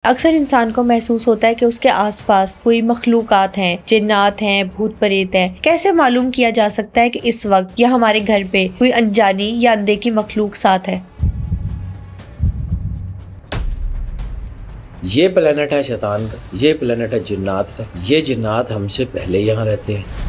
اکثر انسان کو محسوس ہوتا ہے کہ اس کے آس پاس کوئی مخلوقات ہیں، جنات ہیں، بھوت پریت ہیں۔ کیسے معلوم کیا جا سکتا ہے کہ اس وقت یا ہمارے گھر پہ کوئی انجانی یا اندیکھی مخلوق ساتھ ہے؟ یہ پلینٹ ہے شیطان کا، یہ پلینٹ ہے جنات کا۔ یہ جنات ہم سے پہلے یہاں رہتے ہیں۔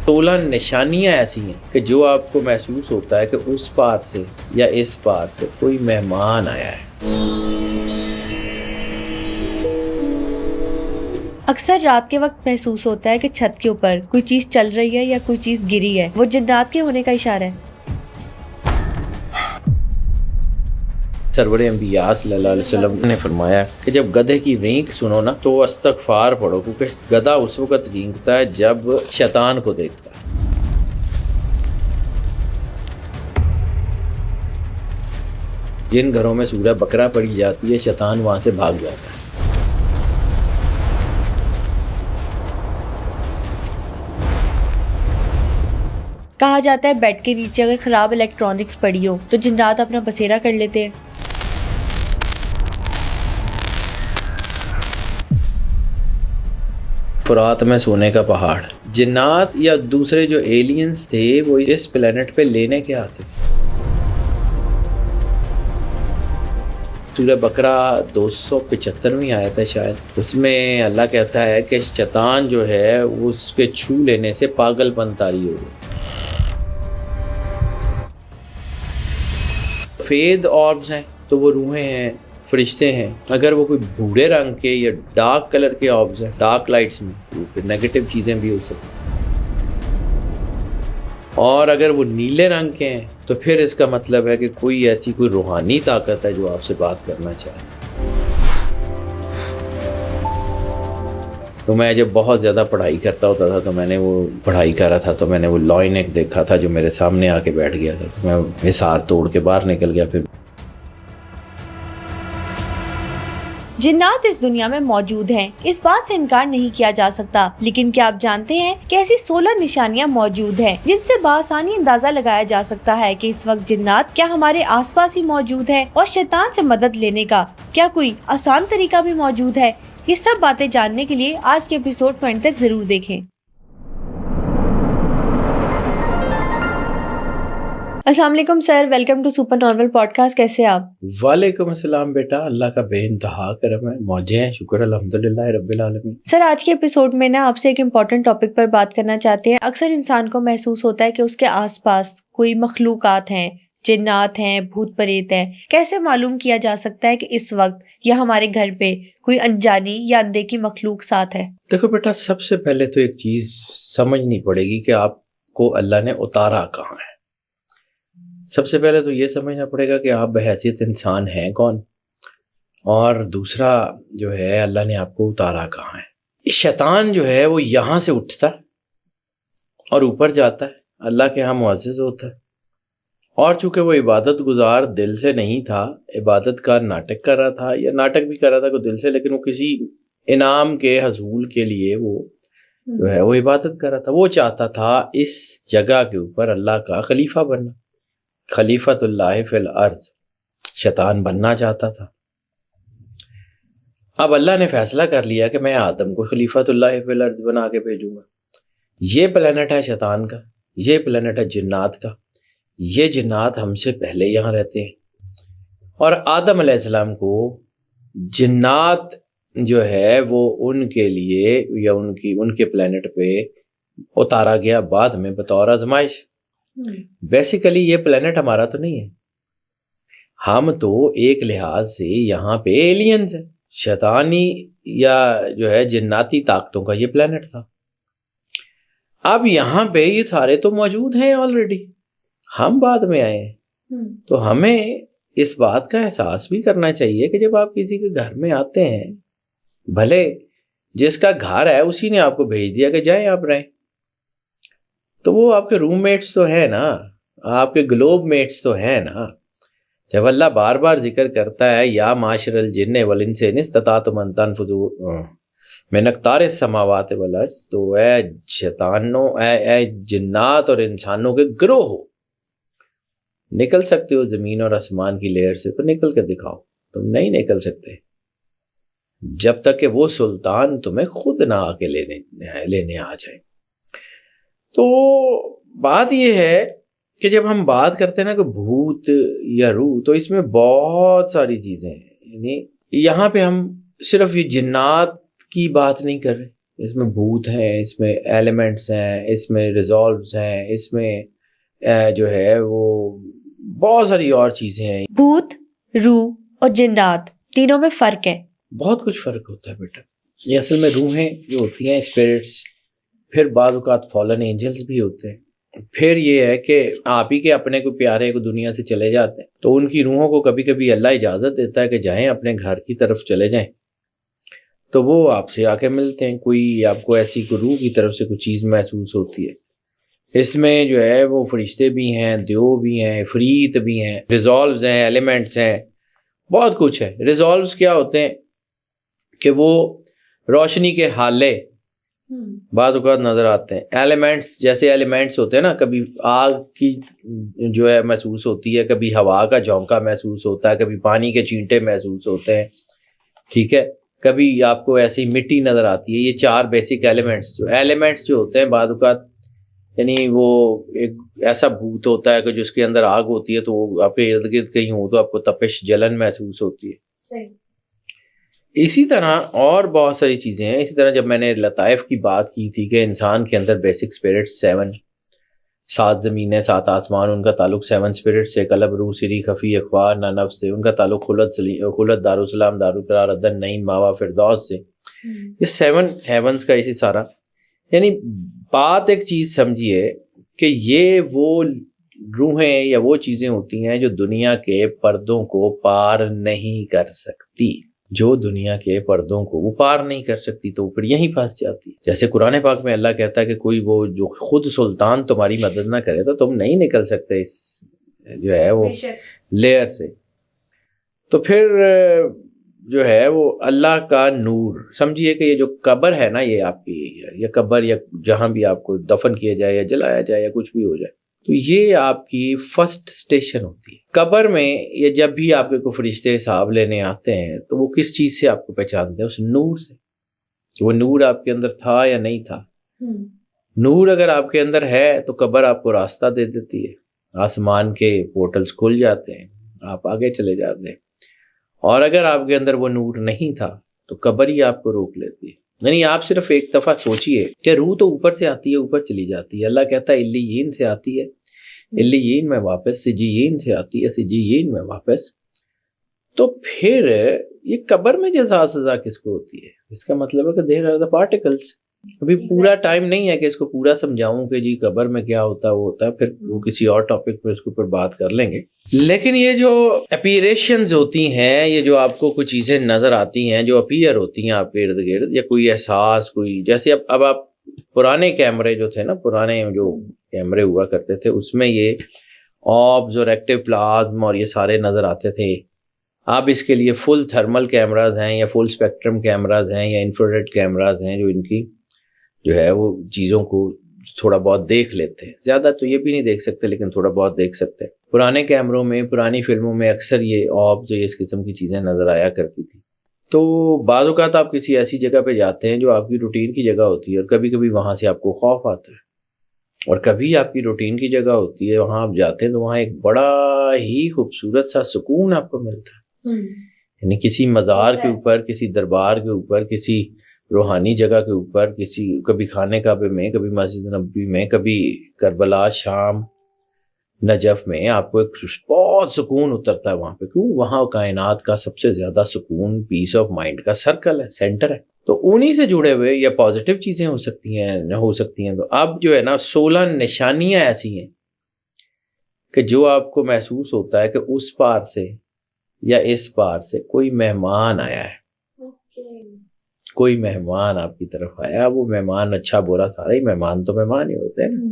سولہ نشانیاں ایسی ہیں کہ جو آپ کو محسوس ہوتا ہے کہ اس پار سے یا اس پار سے کوئی مہمان آیا ہے۔ اکثر رات کے وقت محسوس ہوتا ہے کہ چھت کے اوپر کوئی چیز چل رہی ہے یا کوئی چیز گری ہے، وہ جنات کے ہونے کا اشارہ ہے۔ سرور انبیاء صلی اللہ علیہ وسلم نے فرمایا کہ جب گدھے کی رینک سنو نا تو استغفار پڑھو، کیونکہ گدھا اس وقت رینکتا ہے جب شیطان کو دیکھتا ہے۔ جن گھروں میں سورہ بقرہ پڑھی جاتی ہے شیطان وہاں سے بھاگ جاتا ہے۔ کہا جاتا ہے بیڈ کے نیچے اگر خراب الیکٹرانکس پڑی ہو تو جنات اپنا بسیرا کر لیتے ہیں۔ فرات میں سونے کا پہاڑ۔ جنات یا دوسرے جو ایلینز تھے وہ اس پلینٹ پہ لینے کے آتے تھے۔ سورہ بقرہ 275ویں آیت ہے شاید، اس میں اللہ کہتا ہے کہ شیطان جو ہے وہ اس کے چھو لینے سے پاگل پن طاری ہو گئی۔ سفید آربز ہیں تو وہ روحیں ہیں، فرشتے ہیں۔ اگر وہ کوئی بھورے رنگ کے یا ڈارک کلر کے آربز ہیں، ڈارک لائٹس میں، تو پھر نیگیٹو چیزیں بھی ہو سکتی ہیں۔ اور اگر وہ نیلے رنگ کے ہیں تو پھر اس کا مطلب ہے کہ کوئی ایسی کوئی روحانی طاقت ہے جو آپ سے بات کرنا چاہے۔ تو میں جب بہت زیادہ پڑھائی کرتا ہوتا تھا تو میں نے وہ پڑھائی کر رہا تھا تو میں نے وہ لائن ایک دیکھا تھا جو میرے سامنے آ کے بیٹھ گیا تھا، تو میں حصار توڑ کے باہر نکل گیا۔ پھر جنات اس دنیا میں موجود ہیں، اس بات سے انکار نہیں کیا جا سکتا، لیکن کیا آپ جانتے ہیں کہ ایسی 16 نشانیاں موجود ہیں جن سے بآسانی اندازہ لگایا جا سکتا ہے کہ اس وقت جنات کیا ہمارے آس پاس ہی موجود ہیں، اور شیطان سے مدد لینے کا کیا کوئی آسان طریقہ بھی موجود ہے؟ یہ سب باتیں جاننے کے لیے آج کے ایپیسوڈ کو اینڈ تک ضرور دیکھیں۔ السلام علیکم sir, welcome to super normal podcast. کیسے آپ؟ وعلیکم السلام بیٹا، اللہ کا بے انتہا کرم ہے، موجیں ہیں، شکر الحمدللہ رب العالمین۔ سر آج کے ایپیسوڈ میں آپ سے ایک امپورٹنٹ ٹاپک پر بات کرنا چاہتے ہیں۔ اکثر انسان کو محسوس ہوتا ہے کہ اس کے آس پاس کوئی مخلوقات ہیں، جنات ہیں، بھوت پریت ہیں۔ کیسے معلوم کیا جا سکتا ہے کہ اس وقت یا ہمارے گھر پہ کوئی انجانی یا اندیکھی مخلوق ساتھ ہے؟ دیکھو بیٹا، سب سے پہلے تو ایک چیز سمجھنی پڑے گی کہ آپ کو اللہ نے اتارا کہاں ہے۔ سب سے پہلے تو یہ سمجھنا پڑے گا کہ آپ بحیثیت انسان ہیں کون، اور دوسرا جو ہے اللہ نے آپ کو اتارا کہاں ہے۔ شیطان جو ہے وہ یہاں سے اٹھتا ہے اور اوپر جاتا ہے، اللہ کے ہاں معزز ہوتا ہے، اور چونکہ وہ عبادت گزار دل سے نہیں تھا، عبادت کا ناٹک کر رہا تھا، یا ناٹک بھی کر رہا تھا کوئی دل سے، لیکن وہ کسی انعام کے حصول کے لیے وہ جو ہے وہ عبادت کر رہا تھا۔ وہ چاہتا تھا اس جگہ کے اوپر اللہ کا خلیفہ بننا، خلیفۃ اللہ فی الارض، شیطان بننا چاہتا تھا۔ اب اللہ نے فیصلہ کر لیا کہ میں آدم کو خلیفۃ اللہ فی الارض بنا کے بھیجوں گا۔ یہ پلینٹ ہے شیطان کا، یہ پلینٹ ہے جنات کا۔ یہ جنات ہم سے پہلے یہاں رہتے ہیں، اور آدم علیہ السلام کو جنات جو ہے وہ ان کے لیے یا ان کے پلینٹ پہ اتارا گیا بعد میں بطور آزمائش۔ بیسیکلی یہ پلینٹ ہمارا تو نہیں ہے، ہم تو ایک لحاظ سے یہاں پہ ایلینز ہیں، شیطانی یا جو ہے جناتی طاقتوں کا یہ پلینٹ تھا۔ اب یہاں پہ یہ سارے تو موجود ہیں آلریڈی، ہم بعد میں آئے ہیں، تو ہمیں اس بات کا احساس بھی کرنا چاہیے کہ جب آپ کسی کے گھر میں آتے ہیں، بھلے جس کا گھر ہے اسی نے آپ کو بھیج دیا کہ جائیں آپ رہیں، تو وہ آپ کے روم میٹس تو ہیں نا، آپ کے گلوب میٹس تو ہیں نا۔ جب اللہ بار بار ذکر کرتا ہے یا معاشر الجن والانس ان استطعتم ان تنفذوا من اقطار السماوات والارض، تو اے شیطانوں، اے جنات اور انسانوں کے گروہ ہو، نکل سکتے ہو زمین اور آسمان کی لیئر سے تو نکل کے دکھاؤ، تم نہیں نکل سکتے جب تک کہ وہ سلطان تمہیں خود نہ آ کے لینے آ جائے۔ تو بات یہ ہے کہ جب ہم بات کرتے ہیں نا کہ بھوت یا روح، تو اس میں بہت ساری چیزیں ہیں، یعنی یہاں پہ ہم صرف یہ جنات کی بات نہیں کر رہے، اس میں بھوت ہیں، اس میں ایلیمنٹس ہیں، اس میں ریزالوز ہیں، اس میں جو ہے وہ بہت ساری اور چیزیں ہیں۔ بھوت، روح اور جنات تینوں میں فرق ہے؟ بہت کچھ فرق ہوتا ہے بیٹا۔ یہ اصل میں روحیں جو ہوتی ہیں اسپرٹس، پھر بعض اوقات فالن اینجلز بھی ہوتے ہیں، پھر یہ ہے کہ آپ ہی کے اپنے کو پیارے کو دنیا سے چلے جاتے ہیں تو ان کی روحوں کو کبھی کبھی اللہ اجازت دیتا ہے کہ جائیں اپنے گھر کی طرف چلے جائیں، تو وہ آپ سے آ کے ملتے ہیں، کوئی آپ کو ایسی کوئی روح کی طرف سے کوئی چیز محسوس ہوتی ہے۔ اس میں جو ہے وہ فرشتے بھی ہیں، دیو بھی ہیں، عفریت بھی ہیں، ریزالوز ہیں، ایلیمنٹس ہیں، بہت کچھ ہے۔ ریزالوز کیا ہوتے ہیں کہ وہ روشنی کے حالے بعض اوقات نظر آتے ہیں۔ ایلیمنٹس جیسے ایلیمنٹس ہوتے ہیں نا، کبھی آگ کی جو ہے محسوس ہوتی ہے، کبھی ہوا کا جھونکا محسوس ہوتا ہے، کبھی پانی کے چینٹے محسوس ہوتے ہیں، ٹھیک ہے، کبھی آپ کو ایسی مٹی نظر آتی ہے۔ یہ چار بیسک ایلیمنٹس جو ہوتے ہیں بعض اوقات، یعنی وہ ایک ایسا بھوت ہوتا ہے کہ جس کے اندر آگ ہوتی ہے تو وہ آپ کے ارد گرد کہیں ہو تو آپ کو تپش جلن محسوس ہوتی ہے۔ صحیح۔ اسی طرح اور بہت ساری چیزیں ہیں۔ اسی طرح جب میں نے لطائف کی بات کی تھی کہ انسان کے اندر بیسک اسپرٹ 7 زمینیں 7 آسمان، ان کا تعلق 7 اسپرٹ سے، قلب، روح، سری، خفی، اخبار، نہ نفس سے، ان کا تعلق خلد، دارالسلام، دارالقرار، عدن، نعیم، ماوا، فردوس سے، یہ 7 ہیونز کا اسی سارا۔ یعنی بات ایک چیز سمجھیے کہ یہ وہ روحیں یا وہ چیزیں ہوتی ہیں جو دنیا کے پردوں کو پار نہیں کر سکتی، جو دنیا کے پردوں کو وہ پار نہیں کر سکتی تو پھر یہیں پھنس جاتی۔ جیسے قرآن پاک میں اللہ کہتا ہے کہ کوئی وہ جو خود سلطان تمہاری مدد نہ کرے تو تم نہیں نکل سکتے اس جو ہے وہ لیئر سے۔ تو پھر جو ہے وہ اللہ کا نور، سمجھیے کہ یہ جو قبر ہے نا، یہ آپ کی یہ قبر یا جہاں بھی آپ کو دفن کیا جائے یا جلایا جائے یا کچھ بھی ہو جائے، تو یہ آپ کی فرسٹ اسٹیشن ہوتی ہے۔ قبر میں یہ جب بھی آپ کے کو فرشتے حساب لینے آتے ہیں تو وہ کس چیز سے آپ کو پہچانتے ہیں؟ اس نور سے، وہ نور آپ کے اندر تھا یا نہیں تھا۔ نور اگر آپ کے اندر ہے تو قبر آپ کو راستہ دے دیتی ہے، آسمان کے پورٹلز کھل جاتے ہیں، آپ آگے چلے جاتے ہیں۔ اور اگر آپ کے اندر وہ نور نہیں تھا تو قبر ہی آپ کو روک لیتی ہے۔ یعنی آپ صرف ایک دفعہ سوچئے کہ روح تو اوپر سے آتی ہے، اوپر چلی جاتی ہے۔ اللہ کہتا ہے علیین سے آتی ہے، علیین میں واپس، سجیین سے آتی ہے، سجیین میں واپس۔ تو پھر یہ قبر میں جزا سزا کس کو ہوتی ہے؟ اس کا مطلب ہے کہ دیر آر دی پارٹیکلس۔ ابھی پورا ٹائم نہیں ہے کہ اس کو پورا سمجھاؤں کہ جی قبر میں کیا ہوتا ہے، وہ ہوتا ہے، پھر وہ کسی اور ٹاپک پہ اس کے اوپر بات کر لیں گے۔ لیکن یہ جو اپیریشنز ہوتی ہیں، یہ جو آپ کو کچھ چیزیں نظر آتی ہیں جو اپیئر ہوتی ہیں آپ کے ارد گرد، یا کوئی احساس، کوئی جیسے اب آپ پرانے کیمرے جو تھے نا، پرانے جو کیمرے ہوا کرتے تھے، اس میں یہ آبز اور ایکٹیو پلازم اور یہ سارے نظر آتے تھے۔ اب اس کے لیے فل تھرمل کیمراز ہیں یا فل اسپیکٹرم کیمراز ہیں یا انفراریڈ کیمراز ہیں جو ان کی جو ہے وہ چیزوں کو تھوڑا بہت دیکھ لیتے ہیں۔ زیادہ تو یہ بھی نہیں دیکھ سکتے لیکن تھوڑا بہت دیکھ سکتے ہیں۔ پرانے کیمروں میں، پرانی فلموں میں اکثر یہ آبز یا اس قسم کی چیزیں نظر آیا کرتی تھی۔ تو بعض اوقات آپ کسی ایسی جگہ پہ جاتے ہیں جو آپ کی روٹین کی جگہ ہوتی ہے، اور کبھی کبھی وہاں سے آپ کو خوف آتا ہے، اور کبھی آپ کی روٹین کی جگہ ہوتی ہے، وہاں آپ جاتے ہیں تو وہاں ایک بڑا ہی خوبصورت سا سکون آپ کو ملتا ہے۔ یعنی کسی مزار کے اوپر، کسی دربار کے اوپر، کسی روحانی جگہ کے اوپر، کبھی خانہ کعبہ میں، کبھی مسجد نبوی میں، کبھی کربلا، شام، نجف میں آپ کو ایک بہت سکون اترتا ہے وہاں پہ۔ کیوں؟ وہاں کائنات کا سب سے زیادہ سکون، پیس آف مائنڈ کا سرکل ہے، سینٹر ہے۔ تو انہی سے جڑے ہوئے یا پازیٹیو چیزیں ہو سکتی ہیں۔ تو اب جو ہے نا 16 نشانیاں ایسی ہیں کہ جو آپ کو محسوس ہوتا ہے کہ اس پار سے یا اس پار سے کوئی مہمان آیا ہے، کوئی مہمان آپ کی طرف آیا۔ وہ مہمان اچھا برا سارا ہی مہمان تو مہمان ہی ہوتے ہیں نا۔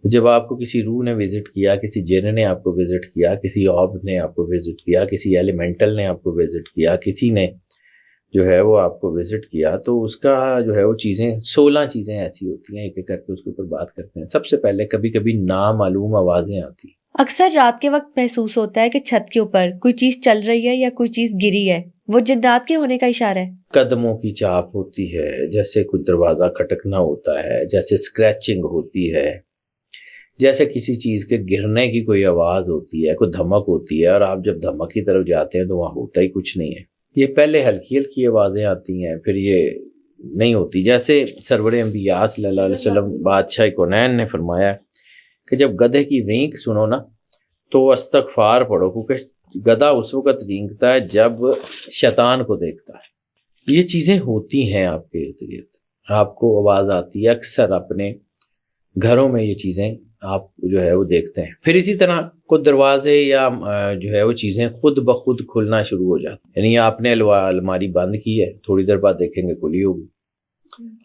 جب آپ کو کسی روح نے وزٹ کیا، کسی جن نے آپ کو وزٹ کیا، کسی آب نے آپ کو وزٹ کیا، کسی ایلیمنٹل نے آپ کو وزٹ کیا، کسی نے جو ہے وہ آپ کو وزٹ کیا، تو اس کا جو ہے وہ چیزیں 16 چیزیں ایسی ہوتی ہیں، ایک ایک کر کے اس کے اوپر بات کرتے ہیں۔ سب سے پہلے کبھی کبھی نامعلوم آوازیں آتی ہیں۔ اکثر رات کے وقت محسوس ہوتا ہے کہ چھت کے اوپر کوئی چیز چل رہی ہے یا کوئی چیز گری ہے، وہ جنات کے ہونے کا اشارہ ہے۔ قدموں کی چاپ ہوتی ہے، جیسے کوئی دروازہ کھٹکنا ہوتا ہے، جیسے اسکریچنگ ہوتی ہے، جیسے کسی چیز کے گرنے کی کوئی آواز ہوتی ہے، کوئی دھمک ہوتی ہے، اور آپ جب دھمک کی طرف جاتے ہیں تو وہاں ہوتا ہی کچھ نہیں ہے۔ یہ پہلے ہلکی ہلکی آوازیں آتی ہیں، پھر یہ نہیں ہوتی۔ جیسے سرور انبیاء صلی اللہ علیہ وسلم بادشاہ کونین نے فرمایا کہ جب گدھے کی رینک سنو نا تو استغفار پڑھو، کیونکہ گدھا اس وقت رینگتا ہے جب شیطان کو دیکھتا ہے۔ یہ چیزیں ہوتی ہیں آپ کے ارد گرد، آپ کو آواز آتی ہے، اکثر اپنے گھروں میں یہ چیزیں آپ جو ہے وہ دیکھتے ہیں۔ پھر اسی طرح کچھ دروازے یا جو ہے وہ چیزیں خود بخود کھلنا شروع ہو جاتی ہیں، یعنی آپ نے الماری بند کی ہے، تھوڑی دیر بعد دیکھیں گے کھلی ہوگی۔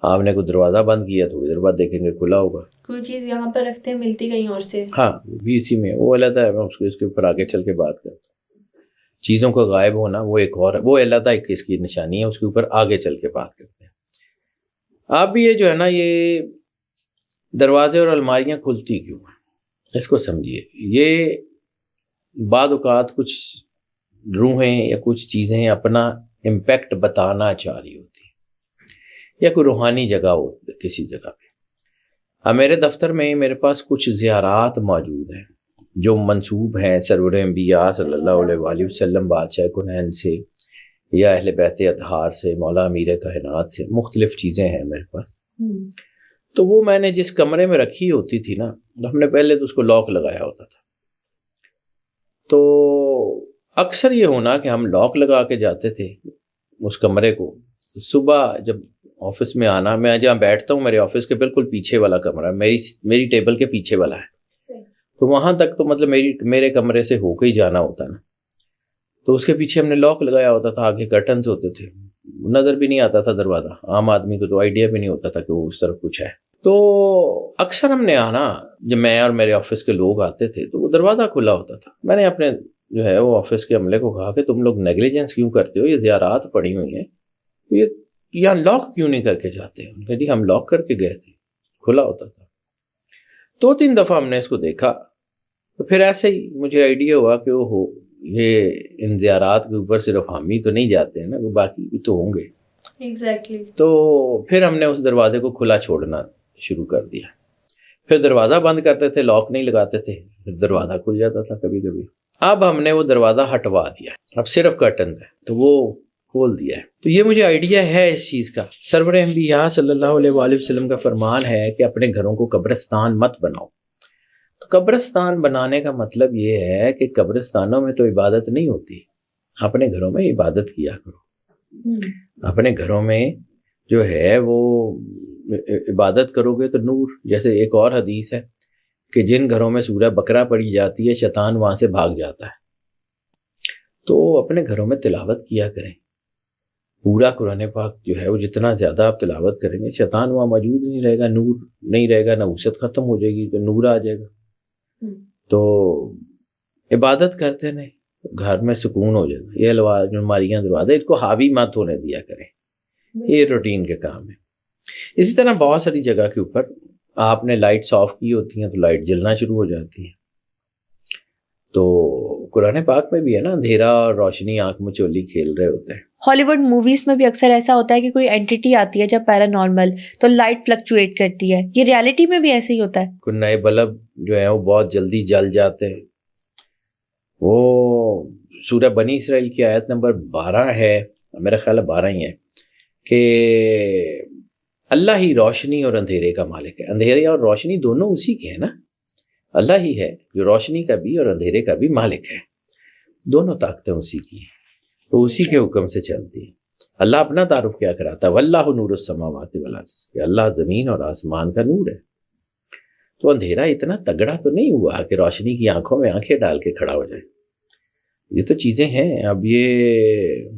آپ نے کوئی دروازہ بند کیا، تھوڑی دیر بعد دیکھیں گے کھلا ہوگا۔ کوئی چیز یہاں پر رکھتے ہیں ملتی کہیں اور سے، ہاں وہ بھی اسی میں، وہ علیحدہ ہے، میں اس کے اوپر آگے چل کے بات کرتا ہوں۔ چیزوں کا غائب ہونا وہ ایک اور ہے، وہ علیحدہ ایک اس کی نشانی ہے، اس کے اوپر آگے چل کے بات کرتے ہیں۔ اب یہ جو ہے نا، یہ دروازے اور الماریاں کھلتی کیوں ہیں اس کو سمجھیے۔ یہ بعض اوقات کچھ روحیں یا کچھ چیزیں اپنا امپیکٹ بتانا چاہ رہی ہوتی ہیں، یا کوئی روحانی جگہ ہو کسی جگہ پہ۔ اب میرے دفتر میں میرے پاس کچھ زیارات موجود ہیں جو منسوب ہیں سرور انبیاء صلی اللہ علیہ وآلہ وسلم بادشاہ کونین سے، یا اہل بیت اطہار سے، مولا امیر کائنات سے، مختلف چیزیں ہیں میرے پاس۔ تو وہ میں نے جس کمرے میں رکھی ہوتی تھی نا، ہم نے پہلے تو اس کو لاک لگایا ہوتا تھا، تو اکثر یہ ہونا کہ ہم لاک لگا کے جاتے تھے اس کمرے کو۔ صبح جب آفس میں آنا، میں جہاں بیٹھتا ہوں میرے آفس کے بالکل پیچھے والا کمرہ، میری ٹیبل کے پیچھے والا ہے، تو وہاں تک تو مطلب میرے کمرے سے ہو کے ہی جانا ہوتا نا، تو اس کے پیچھے ہم نے لاک لگایا ہوتا تھا، آگے کرٹنز ہوتے تھے، نظر بھی نہیں آتا تھا دروازہ، عام آدمی کو تو آئیڈیا بھی نہیں ہوتا تھا کہ وہ اس طرف کچھ ہے۔ تو اکثر ہم نے آنا، جب میں اور میرے آفس کے لوگ آتے تھے تو وہ دروازہ کھلا ہوتا تھا۔ میں نے اپنے جو ہے وہ آفس کے عملے کو کہا کہ تم لوگ نیگلیجنس کیوں کرتے ہو، یہ زیارات پڑی ہوئی ہیں، یہ یہاں لاک کیوں نہیں کر کے جاتے؟ ان کہ جی ہم لاک کر کے گئے تھے، کھلا ہوتا تھا۔ 2-3 دفعہ ہم نے اس کو دیکھا، تو پھر ایسے ہی مجھے آئیڈیا ہوا کہ وہ یہ ان زیارات کے اوپر صرف ہم ہی تو نہیں جاتے ہیں نا، وہ باقی بھی تو ہوں گے۔ ایگزیکٹلی۔ تو پھر ہم نے اس دروازے کو کھلا چھوڑنا شروع کر دیا، پھر دروازہ بند کرتے تھے، لاک نہیں لگاتے تھے، پھر دروازہ کھل جاتا تھا کبھی کبھی۔ اب ہم نے وہ دروازہ ہٹوا دیا، اب صرف کرٹنز ہے تو وہ کھول دیا ہے۔ تو یہ مجھے آئیڈیا ہے اس چیز کا۔ سرور انبیاء صلی اللہ علیہ وآلہ وسلم کا فرمان ہے کہ اپنے گھروں کو قبرستان مت بناؤ۔ تو قبرستان بنانے کا مطلب یہ ہے کہ قبرستانوں میں تو عبادت نہیں ہوتی، اپنے گھروں میں عبادت کیا کرو۔ اپنے گھروں میں جو ہے وہ عبادت کرو گے تو نور، جیسے ایک اور حدیث ہے کہ جن گھروں میں سورہ بقرہ پڑھی جاتی ہے شیطان وہاں سے بھاگ جاتا ہے۔ تو اپنے گھروں میں تلاوت کیا کریں، پورا قرآن پاک جو ہے وہ جتنا زیادہ آپ تلاوت کریں گے، شیطان وہاں موجود نہیں رہے گا، نور نہیں رہے گا، نحوست ختم ہو جائے گی تو نور آ جائے گا۔ تو عبادت کرتے نہیں، گھر میں سکون ہو جائے گا۔ یہ الماریاں دروازے اس کو حاوی مت ہونے دیا کریں، یہ روٹین کے کام ہے۔ اسی طرح بہت ساری جگہ کے اوپر آپ نے لائٹس آف کی ہوتی ہیں تو لائٹ جلنا شروع ہو جاتی ہے۔ تو قرآن پاک میں بھی ہے نا، اندھیرا اور روشنی آنکھ مچولی کھیل رہے ہوتے ہیں۔ ہالی ووڈ موویز میں بھی اکثر ایسا ہوتا ہے کہ کوئی اینٹیٹی آتی ہے جب پیرانارمل، تو لائٹ فلکچویٹ کرتی ہے، یہ ریالٹی میں بھی ایسے ہی ہوتا ہے؟ کوئی نئے بلب جو ہیں وہ بہت جلدی جل جاتے ہیں۔ وہ سورہ بنی اسرائیل کی آیت نمبر 12 ہے، میرا خیال ہے 12 ہی ہے، کہ اللہ ہی روشنی اور اندھیرے کا مالک ہے۔ اندھیرے اور روشنی دونوں اسی کے ہیں نا، اللہ ہی ہے جو روشنی کا بھی اور اندھیرے کا بھی مالک ہے، دونوں طاقتیں اسی کی ہیں، تو اسی کے حکم سے چلتی ہیں۔ اللہ اپنا تعارف کیا کراتا ہے، واللہ نور السماوات والارض، کہ اللہ زمین اور آسمان کا نور ہے۔ تو اندھیرا اتنا تگڑا تو نہیں ہوا کہ روشنی کی آنکھوں میں آنکھیں ڈال کے کھڑا ہو جائے، یہ تو چیزیں ہیں۔ اب یہ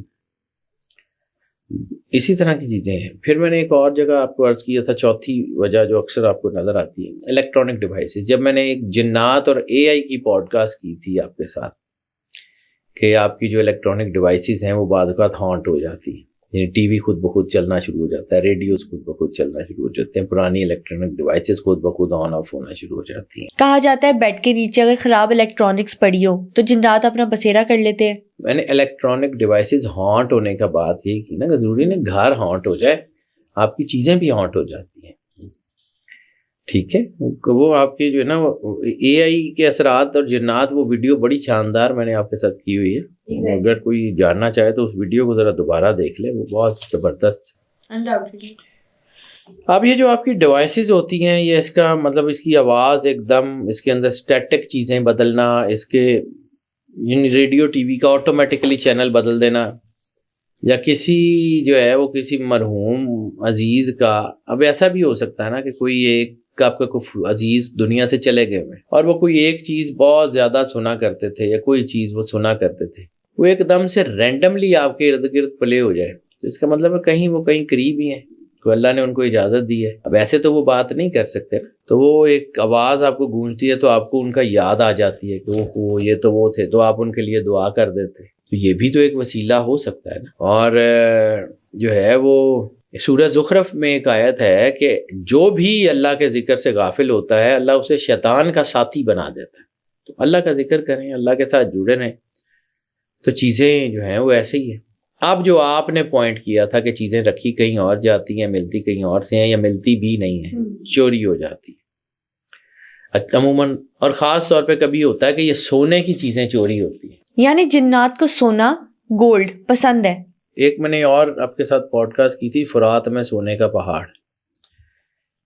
اسی طرح کی چیزیں ہیں۔ پھر میں نے ایک اور جگہ آپ کو عرض کیا تھا، چوتھی وجہ جو اکثر آپ کو نظر آتی ہے، الیکٹرانک ڈیوائسز۔ جب میں نے ایک جنات اور اے آئی کی پوڈ کاسٹ کی تھی آپ کے ساتھ، کہ آپ کی جو الیکٹرانک ڈیوائسز ہیں وہ بعض اوقات ہانٹ ہو جاتی ہیں، یعنی ٹی وی خود بخود چلنا شروع ہو جاتا ہے, ریڈیوز خود بخود چلنا شروع ہو جاتے ہیں, پرانی الیکٹرانک ڈیوائسز خود بخود آن آف ہونا شروع ہو جاتی ہیں. کہا جاتا ہے بیڈ کے نیچے اگر خراب الیکٹرانکس پڑی ہو تو جنات اپنا بسیرا کر لیتے ہیں. میں نے الیکٹرانک ڈیوائسز ہانٹ ہونے کا بات یہ کی نا کہ ضروری نہیں گھر ہانٹ ہو جائے, آپ کی چیزیں بھی ہانٹ ہو جاتی ہیں. ٹھیک ہے, وہ آپ کے جو ہے نا اے آئی کے اثرات اور جنات, وہ ویڈیو بڑی شاندار میں نے آپ کے ساتھ کی ہوئی ہے, اگر کوئی جاننا چاہے تو اس ویڈیو کو ذرا دوبارہ دیکھ لے, وہ بہت زبردست. اب یہ جو آپ کی ڈیوائسز ہوتی ہیں, یہ اس کا مطلب اس کی آواز ایک دم, اس کے اندر اسٹیٹک چیزیں بدلنا, اس کے ریڈیو ٹی وی کا آٹومیٹکلی چینل بدل دینا, یا کسی جو ہے وہ کسی مرحوم عزیز کا, اب ایسا بھی ہو سکتا ہے نا کہ کوئی ایک آپ کا کوئی عزیز دنیا سے چلے گئے ہوئے اور وہ کوئی ایک چیز بہت زیادہ سنا کرتے تھے, یا کوئی چیز وہ سنا کرتے تھے, وہ ایک دم سے رینڈملی آپ کے ارد گرد پلے ہو جائے, تو اس کا مطلب ہے کہیں وہ کہیں قریب ہی ہیں, تو اللہ نے ان کو اجازت دی ہے. اب ایسے تو وہ بات نہیں کر سکتے, تو وہ ایک آواز آپ کو گونجتی ہے تو آپ کو ان کا یاد آ جاتی ہے کہ وہ یہ تو وہ تھے, تو آپ ان کے لیے دعا کر دیتے, تو یہ بھی تو ایک وسیلہ ہو سکتا ہے نا. اور جو ہے وہ سورہ زخرف میں ایک آیت ہے کہ جو بھی اللہ کے ذکر سے غافل ہوتا ہے اللہ اسے شیطان کا ساتھی بنا دیتا ہے. تو اللہ کا ذکر کریں, اللہ کے ساتھ جڑے رہیں, تو چیزیں جو ہیں وہ ایسے ہی ہیں. اب جو آپ نے پوائنٹ کیا تھا کہ چیزیں رکھی کہیں اور جاتی ہیں, ملتی کہیں اور سے ہیں, یا ملتی بھی نہیں ہیں, چوری ہو جاتی ہے عموماً, اور خاص طور پہ کبھی ہوتا ہے کہ یہ سونے کی چیزیں چوری ہوتی ہیں. یعنی جنات کو سونا, گولڈ پسند ہے. ایک میں نے اور آپ کے ساتھ پوڈ کاسٹ کی تھی, فرات میں سونے کا پہاڑ.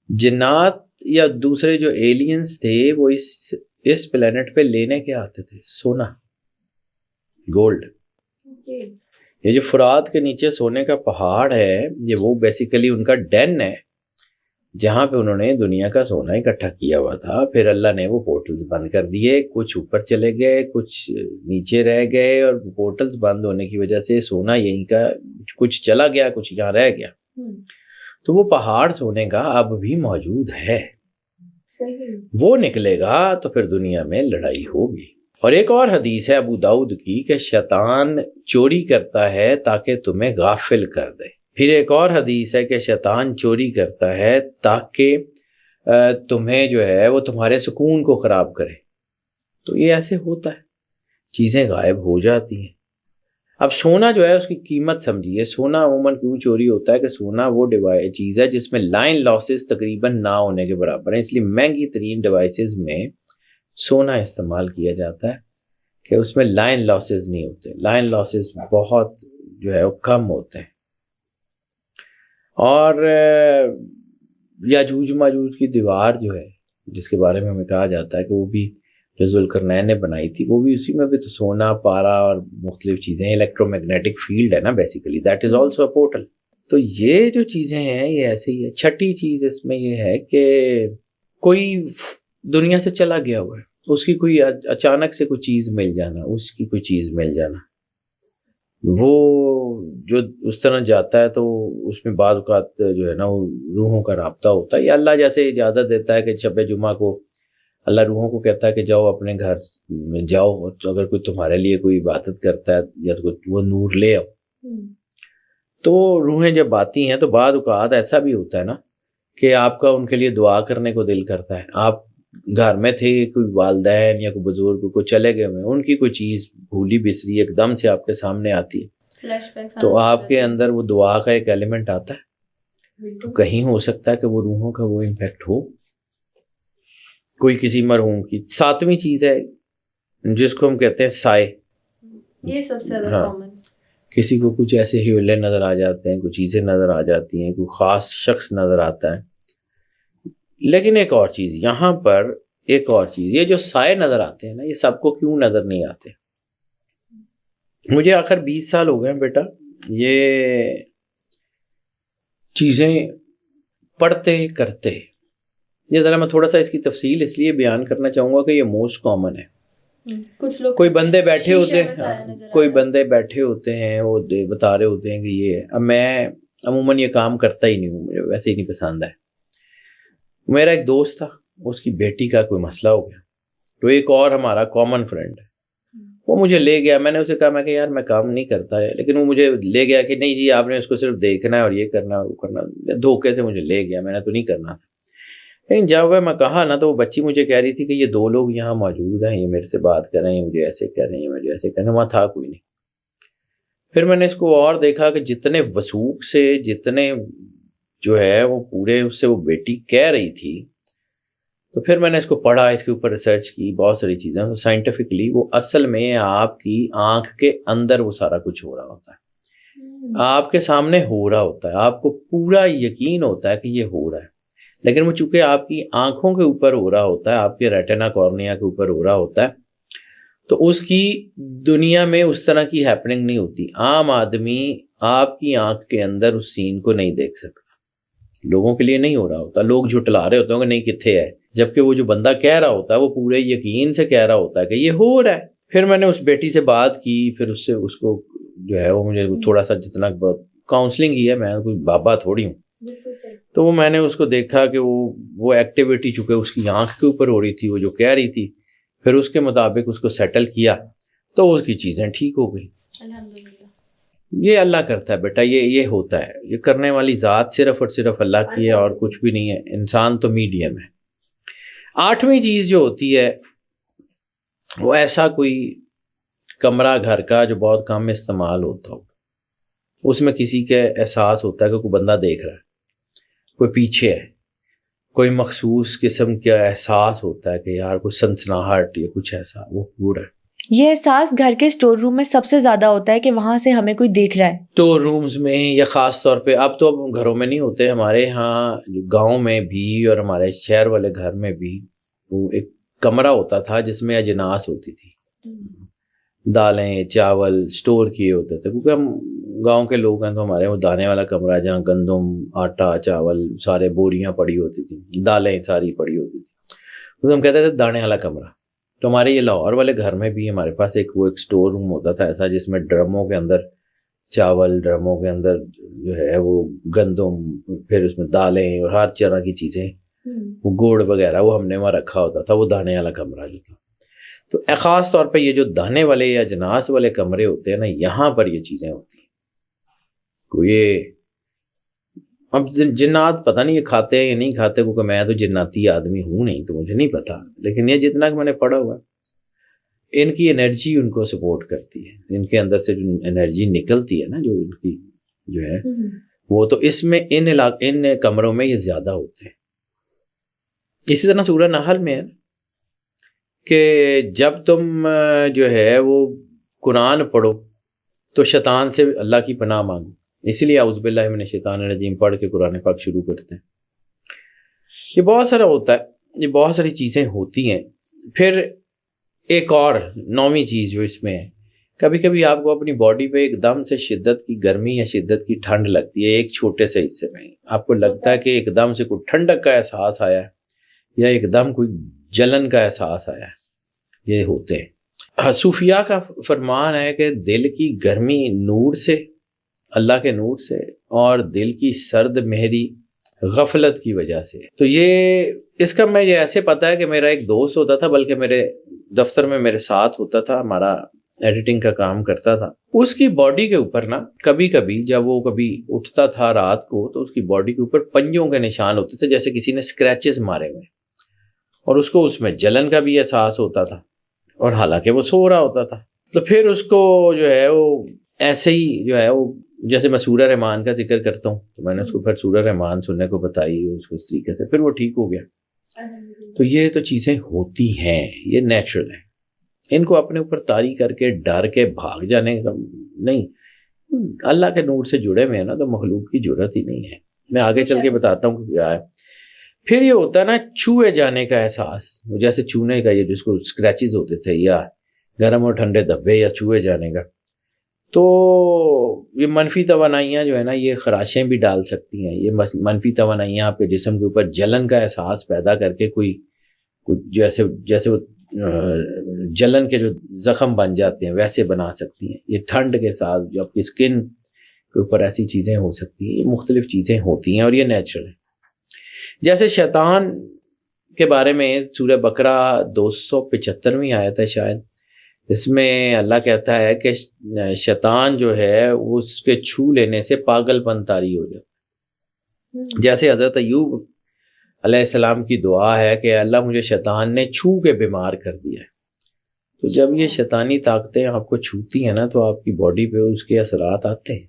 جنات یا دوسرے جو ایلینز تھے وہ اس پلینٹ پہ لینے کے آتے تھے سونا, گولڈ. یہ جو فرات کے نیچے سونے کا پہاڑ ہے, یہ وہ بیسیکلی ان کا ڈین ہے جہاں پہ انہوں نے دنیا کا سونا اکٹھا کیا ہوا تھا. پھر اللہ نے وہ پورٹلز بند کر دیے, کچھ اوپر چلے گئے, کچھ نیچے رہ گئے, اور پورٹلز بند ہونے کی وجہ سے سونا یہیں کا کچھ چلا گیا, کچھ یہاں رہ گیا. تو وہ پہاڑ سونے کا اب بھی موجود ہے, وہ نکلے گا تو پھر دنیا میں لڑائی ہوگی. اور ایک اور حدیث ہے ابو داؤد کی کہ شیطان چوری کرتا ہے تاکہ تمہیں غافل کر دے. پھر ایک اور حدیث ہے کہ شیطان چوری کرتا ہے تاکہ تمہیں جو ہے وہ تمہارے سکون کو خراب کرے. تو یہ ایسے ہوتا ہے, چیزیں غائب ہو جاتی ہیں. اب سونا جو ہے اس کی قیمت سمجھیے. سونا عموماً کیوں چوری ہوتا ہے کہ سونا وہ چیز ہے جس میں لائن لاسز تقریباً نہ ہونے کے برابر ہیں, اس لیے مہنگی ترین ڈیوائسز میں سونا استعمال کیا جاتا ہے کہ اس میں لائن لاسز نہیں ہوتے. لائن لاسز بہت جو ہے وہ کم ہوتے ہیں. اور یاجوج ماجوج کی دیوار جو ہے جس کے بارے میں ہمیں کہا جاتا ہے کہ وہ بھی جو ذوالقرنین نے بنائی تھی, وہ بھی اسی میں بھی تو سونا, پارا اور مختلف چیزیں, الیکٹرو میگنیٹک فیلڈ ہے نا basically, that is also a portal. تو یہ جو چیزیں ہیں یہ ایسے ہی ہے. چھٹی چیز اس میں یہ ہے کہ کوئی دنیا سے چلا گیا ہوا ہے, اس کی کوئی اچانک سے کوئی چیز مل جانا, اس کی کوئی چیز مل جانا, وہ جو اس طرح جاتا ہے تو اس میں بعض اوقات جو ہے نا وہ روحوں کا رابطہ ہوتا ہے, یا اللہ جیسے اجازت دیتا ہے کہ شب جمعہ کو اللہ روحوں کو کہتا ہے کہ جاؤ اپنے گھر میں جاؤ, تو اگر کوئی تمہارے لیے کوئی عبادت کرتا ہے یا وہ نور لے آؤ. تو روحیں جب آتی ہیں تو بعض اوقات ایسا بھی ہوتا ہے نا کہ آپ کا ان کے لیے دعا کرنے کو دل کرتا ہے. آپ گھر میں تھے, کوئی والدین یا کوئی بزرگ کو چلے گئے ہوئے, ان کی کوئی چیز بھولی بسری ایک دم سے آپ کے سامنے آتی ہے, تو آپ کے اندر وہ دعا کا ایک ایلیمنٹ آتا ہے. تو کہیں ہو سکتا ہے کہ وہ روحوں کا وہ امپیکٹ ہو. کوئی کسی مرحوم کی. 7ویں چیز ہے جس کو ہم کہتے ہیں سائے. یہ سب سے زیادہ کامن. کسی کو کچھ ایسے ہیولے نظر آ جاتے ہیں, کچھ چیزیں نظر آ جاتی ہیں, کوئی خاص شخص نظر آتا ہے. لیکن ایک اور چیز یہاں پر, ایک اور چیز, یہ جو سائے نظر آتے ہیں نا, یہ سب کو کیوں نظر نہیں آتے؟ مجھے آخر 20 سال ہو گئے ہیں بیٹا یہ چیزیں پڑھتے کرتے. یہ ذرا میں تھوڑا سا اس کی تفصیل اس لیے بیان کرنا چاہوں گا کہ یہ موسٹ کامن ہے. کچھ لوگ کوئی بندے بیٹھے ہوتے ہیں, کوئی بندے بیٹھے ہوتے ہیں, وہ بتا رہے ہوتے ہیں کہ یہ. اب میں عموماً یہ کام کرتا ہی نہیں ہوں, مجھے ویسے ہی نہیں پسند ہے. میرا ایک دوست تھا, اس کی بیٹی کا کوئی مسئلہ ہو گیا, تو ایک اور ہمارا کامن فرینڈ ہے, وہ مجھے لے گیا. میں نے اسے کہا میں کہ یار میں کام نہیں کرتا ہے, لیکن وہ مجھے لے گیا کہ نہیں جی آپ نے اس کو صرف دیکھنا ہے اور یہ کرنا ہے وہ کرنا. دھوکے سے مجھے لے گیا, میں نے تو نہیں کرنا تھا. لیکن جب میں کہا نا تو وہ بچی مجھے کہہ رہی تھی کہ یہ 2 لوگ یہاں موجود ہیں, یہ میرے سے بات کر رہے ہیں, یہ مجھے ایسے کہہ رہے ہیں, مجھے ایسے کہہ رہے ہیں. وہاں تھا کوئی نہیں. پھر میں نے اس کو اور دیکھا کہ جتنے وثوق سے جتنے جو ہے وہ پورے اس سے وہ بیٹی کہہ رہی تھی, تو پھر میں نے اس کو پڑھا, اس کے اوپر ریسرچ کی, بہت ساری چیزیں سائنٹیفکلی. وہ اصل میں آپ کی آنکھ کے اندر وہ سارا کچھ ہو رہا ہوتا ہے, آپ کے سامنے ہو رہا ہوتا ہے, آپ کو پورا یقین ہوتا ہے کہ یہ ہو رہا ہے, لیکن وہ چونکہ آپ کی آنکھوں کے اوپر ہو رہا ہوتا ہے, آپ کے ریٹنا کارنیا کے اوپر ہو رہا ہوتا ہے, تو اس کی دنیا میں اس طرح کی ہیپننگ نہیں ہوتی. عام آدمی آپ کی آنکھ کے اندر اس سین کو نہیں دیکھ سکتا, لوگوں کے لیے نہیں ہو رہا ہوتا, لوگ جھٹلا رہے ہوتے ہیں کہ نہیں کتنے ہے, جبکہ وہ جو بندہ کہہ رہا ہوتا ہے وہ پورے یقین سے کہہ رہا ہوتا ہے کہ یہ ہو رہا ہے. پھر میں نے اس بیٹی سے بات کی, پھر اس کو جو ہے وہ مجھے تھوڑا سا جتنا کاؤنسلنگ کی ہے, میں کوئی بابا تھوڑی ہوں, تو وہ میں نے اس کو دیکھا کہ وہ ایکٹیویٹی چونکہ اس کی آنکھ کے اوپر ہو رہی تھی, وہ جو کہہ رہی تھی, پھر اس کے مطابق اس کو سیٹل کیا تو اس کی چیزیں ٹھیک ہو گئی. یہ اللہ کرتا ہے بیٹا, یہ ہوتا ہے, یہ کرنے والی ذات صرف اور صرف اللہ کی ہے اور کچھ بھی نہیں ہے. انسان تو میڈیم ہے. 8ویں چیز جو ہوتی ہے وہ ایسا کوئی کمرہ گھر کا جو بہت کم استعمال ہوتا ہو, اس میں کسی کے احساس ہوتا ہے کہ کوئی بندہ دیکھ رہا ہے, کوئی پیچھے ہے, کوئی مخصوص قسم کا احساس ہوتا ہے کہ یار کوئی سنسناہٹ یا کچھ ایسا وہ پورا ہے. یہ احساس گھر کے اسٹور روم میں سب سے زیادہ ہوتا ہے کہ وہاں سے ہمیں کوئی دیکھ رہا ہے. اسٹور رومز میں یا خاص طور پہ, اب تو اب گھروں میں نہیں ہوتے, ہمارے ہاں گاؤں میں بھی اور ہمارے شہر والے گھر میں بھی وہ ایک کمرہ ہوتا تھا جس میں اجناس ہوتی تھی, دالیں چاول اسٹور کیے ہوتے تھے, کیونکہ ہم گاؤں کے لوگ ہیں تو ہمارے وہ دانے والا کمرہ جہاں گندم آٹا چاول سارے بوریاں پڑی ہوتی تھیں, دالیں ساری پڑی ہوتی تھیں, تو ہم کہتے تھے دانے والا کمرہ. تو ہمارے یہ لاہور والے گھر میں بھی ہمارے پاس ایک اسٹور روم ہوتا تھا ایسا, جس میں ڈرموں کے اندر چاول, ڈرموں کے اندر جو ہے وہ گندم, پھر اس میں دالیں اور ہر طرح کی چیزیں, وہ گوڑ وغیرہ وہ ہم نے وہاں رکھا ہوتا تھا. وہ دانے والا کمرہ جو تھا. تو خاص طور پہ یہ جو دانے والے یا جناس والے کمرے ہوتے ہیں نا, یہاں پر یہ چیزیں ہوتی ہیں. یہ اب جنات پتہ نہیں یہ کھاتے ہیں یا نہیں کھاتے, کیونکہ میں تو جناتی آدمی ہوں نہیں تو مجھے نہیں پتا, لیکن یہ جتنا کہ میں نے پڑھا ہوا, ان کی انرجی ان کو سپورٹ کرتی ہے, ان کے اندر سے جو انرجی نکلتی ہے نا, جو ان کی جو ہے وہ, تو اس میں ان کمروں میں یہ زیادہ ہوتے ہیں. اسی طرح سورہ نحل میں ہے کہ جب تم جو ہے وہ قرآن پڑھو تو شیطان سے اللہ کی پناہ مانگو, اس لیے اعوذ باللہ من الشیطان الرجیم پڑھ کے قرآن پاک شروع کرتے ہیں. یہ بہت سارا ہوتا ہے, یہ بہت ساری چیزیں ہوتی ہیں. پھر ایک اور 9ویں چیز جو اس میں ہے, کبھی کبھی آپ کو اپنی باڈی پہ ایک دم سے شدت کی گرمی یا شدت کی ٹھنڈ لگتی ہے. ایک چھوٹے سے حصے میں آپ کو لگتا ہے کہ ایک دم سے کوئی ٹھنڈک کا احساس آیا ہے یا ایک دم کوئی جلن کا احساس آیا ہے. یہ ہوتے ہیں. صوفیاء کا فرمان ہے کہ دل کی گرمی نور سے, اللہ کے نور سے, اور دل کی سرد مہری غفلت کی وجہ سے. تو یہ اس کا مجھے ایسے پتا ہے کہ میرا ایک دوست ہوتا تھا, بلکہ میرے دفتر میں میرے ساتھ ہوتا تھا, ہمارا ایڈیٹنگ کا کام کرتا تھا. اس کی باڈی کے اوپر نا کبھی کبھی جب وہ کبھی اٹھتا تھا رات کو, تو اس کی باڈی کے اوپر پنجوں کے نشان ہوتے تھے جیسے کسی نے اسکریچز مارے ہوئے, اور اس کو اس میں جلن کا بھی احساس ہوتا تھا, اور حالانکہ وہ سو رہا ہوتا تھا. تو پھر اس کو جو ہے وہ ایسے ہی جو ہے وہ, جیسے میں سورہ رحمان کا ذکر کرتا ہوں, تو میں نے اس کو پھر سورہ رحمان سننے کو بتائی اس کو اس طریقے سے, پھر وہ ٹھیک ہو گیا. تو یہ تو چیزیں ہوتی ہیں, یہ نیچرل ہے. ان کو اپنے اوپر طاری کر کے ڈر کے بھاگ جانے کا نہیں, اللہ کے نور سے جڑے ہوئے ہیں نا, تو مخلوق کی ضرورت ہی نہیں ہے. میں آگے چل کے بتاتا ہوں کہ کیا ہے. پھر یہ ہوتا ہے نا چھوئے جانے کا احساس, جیسے چھونے کا, یہ جس کو اسکریچز ہوتے تھے یا گرم اور ٹھنڈے دھبے یا چھوئے جانے کا. تو یہ منفی توانائیاں جو ہے نا, یہ خراشیں بھی ڈال سکتی ہیں. یہ منفی توانائیاں آپ کے جسم کے اوپر جلن کا احساس پیدا کر کے کوئی جیسے وہ جلن کے جو زخم بن جاتے ہیں ویسے بنا سکتی ہیں. یہ ٹھنڈ کے ساتھ جو آپ کی اسکن کے اوپر ایسی چیزیں ہو سکتی ہیں. یہ مختلف چیزیں ہوتی ہیں اور یہ نیچرل ہے. جیسے شیطان کے بارے میں سورہ بقرہ 275ویں آیت ہے شاید, اس میں اللہ کہتا ہے کہ شیطان جو ہے وہ اس کے چھو لینے سے پاگل پن طاری ہو جاتا، جیسے حضرت ایوب علیہ السلام کی دعا ہے کہ اللہ مجھے شیطان نے چھو کے بیمار کر دیا ہے۔ تو جب یہ شیطانی طاقتیں آپ کو چھوتی ہیں نا تو آپ کی باڈی پہ اس کے اثرات آتے ہیں۔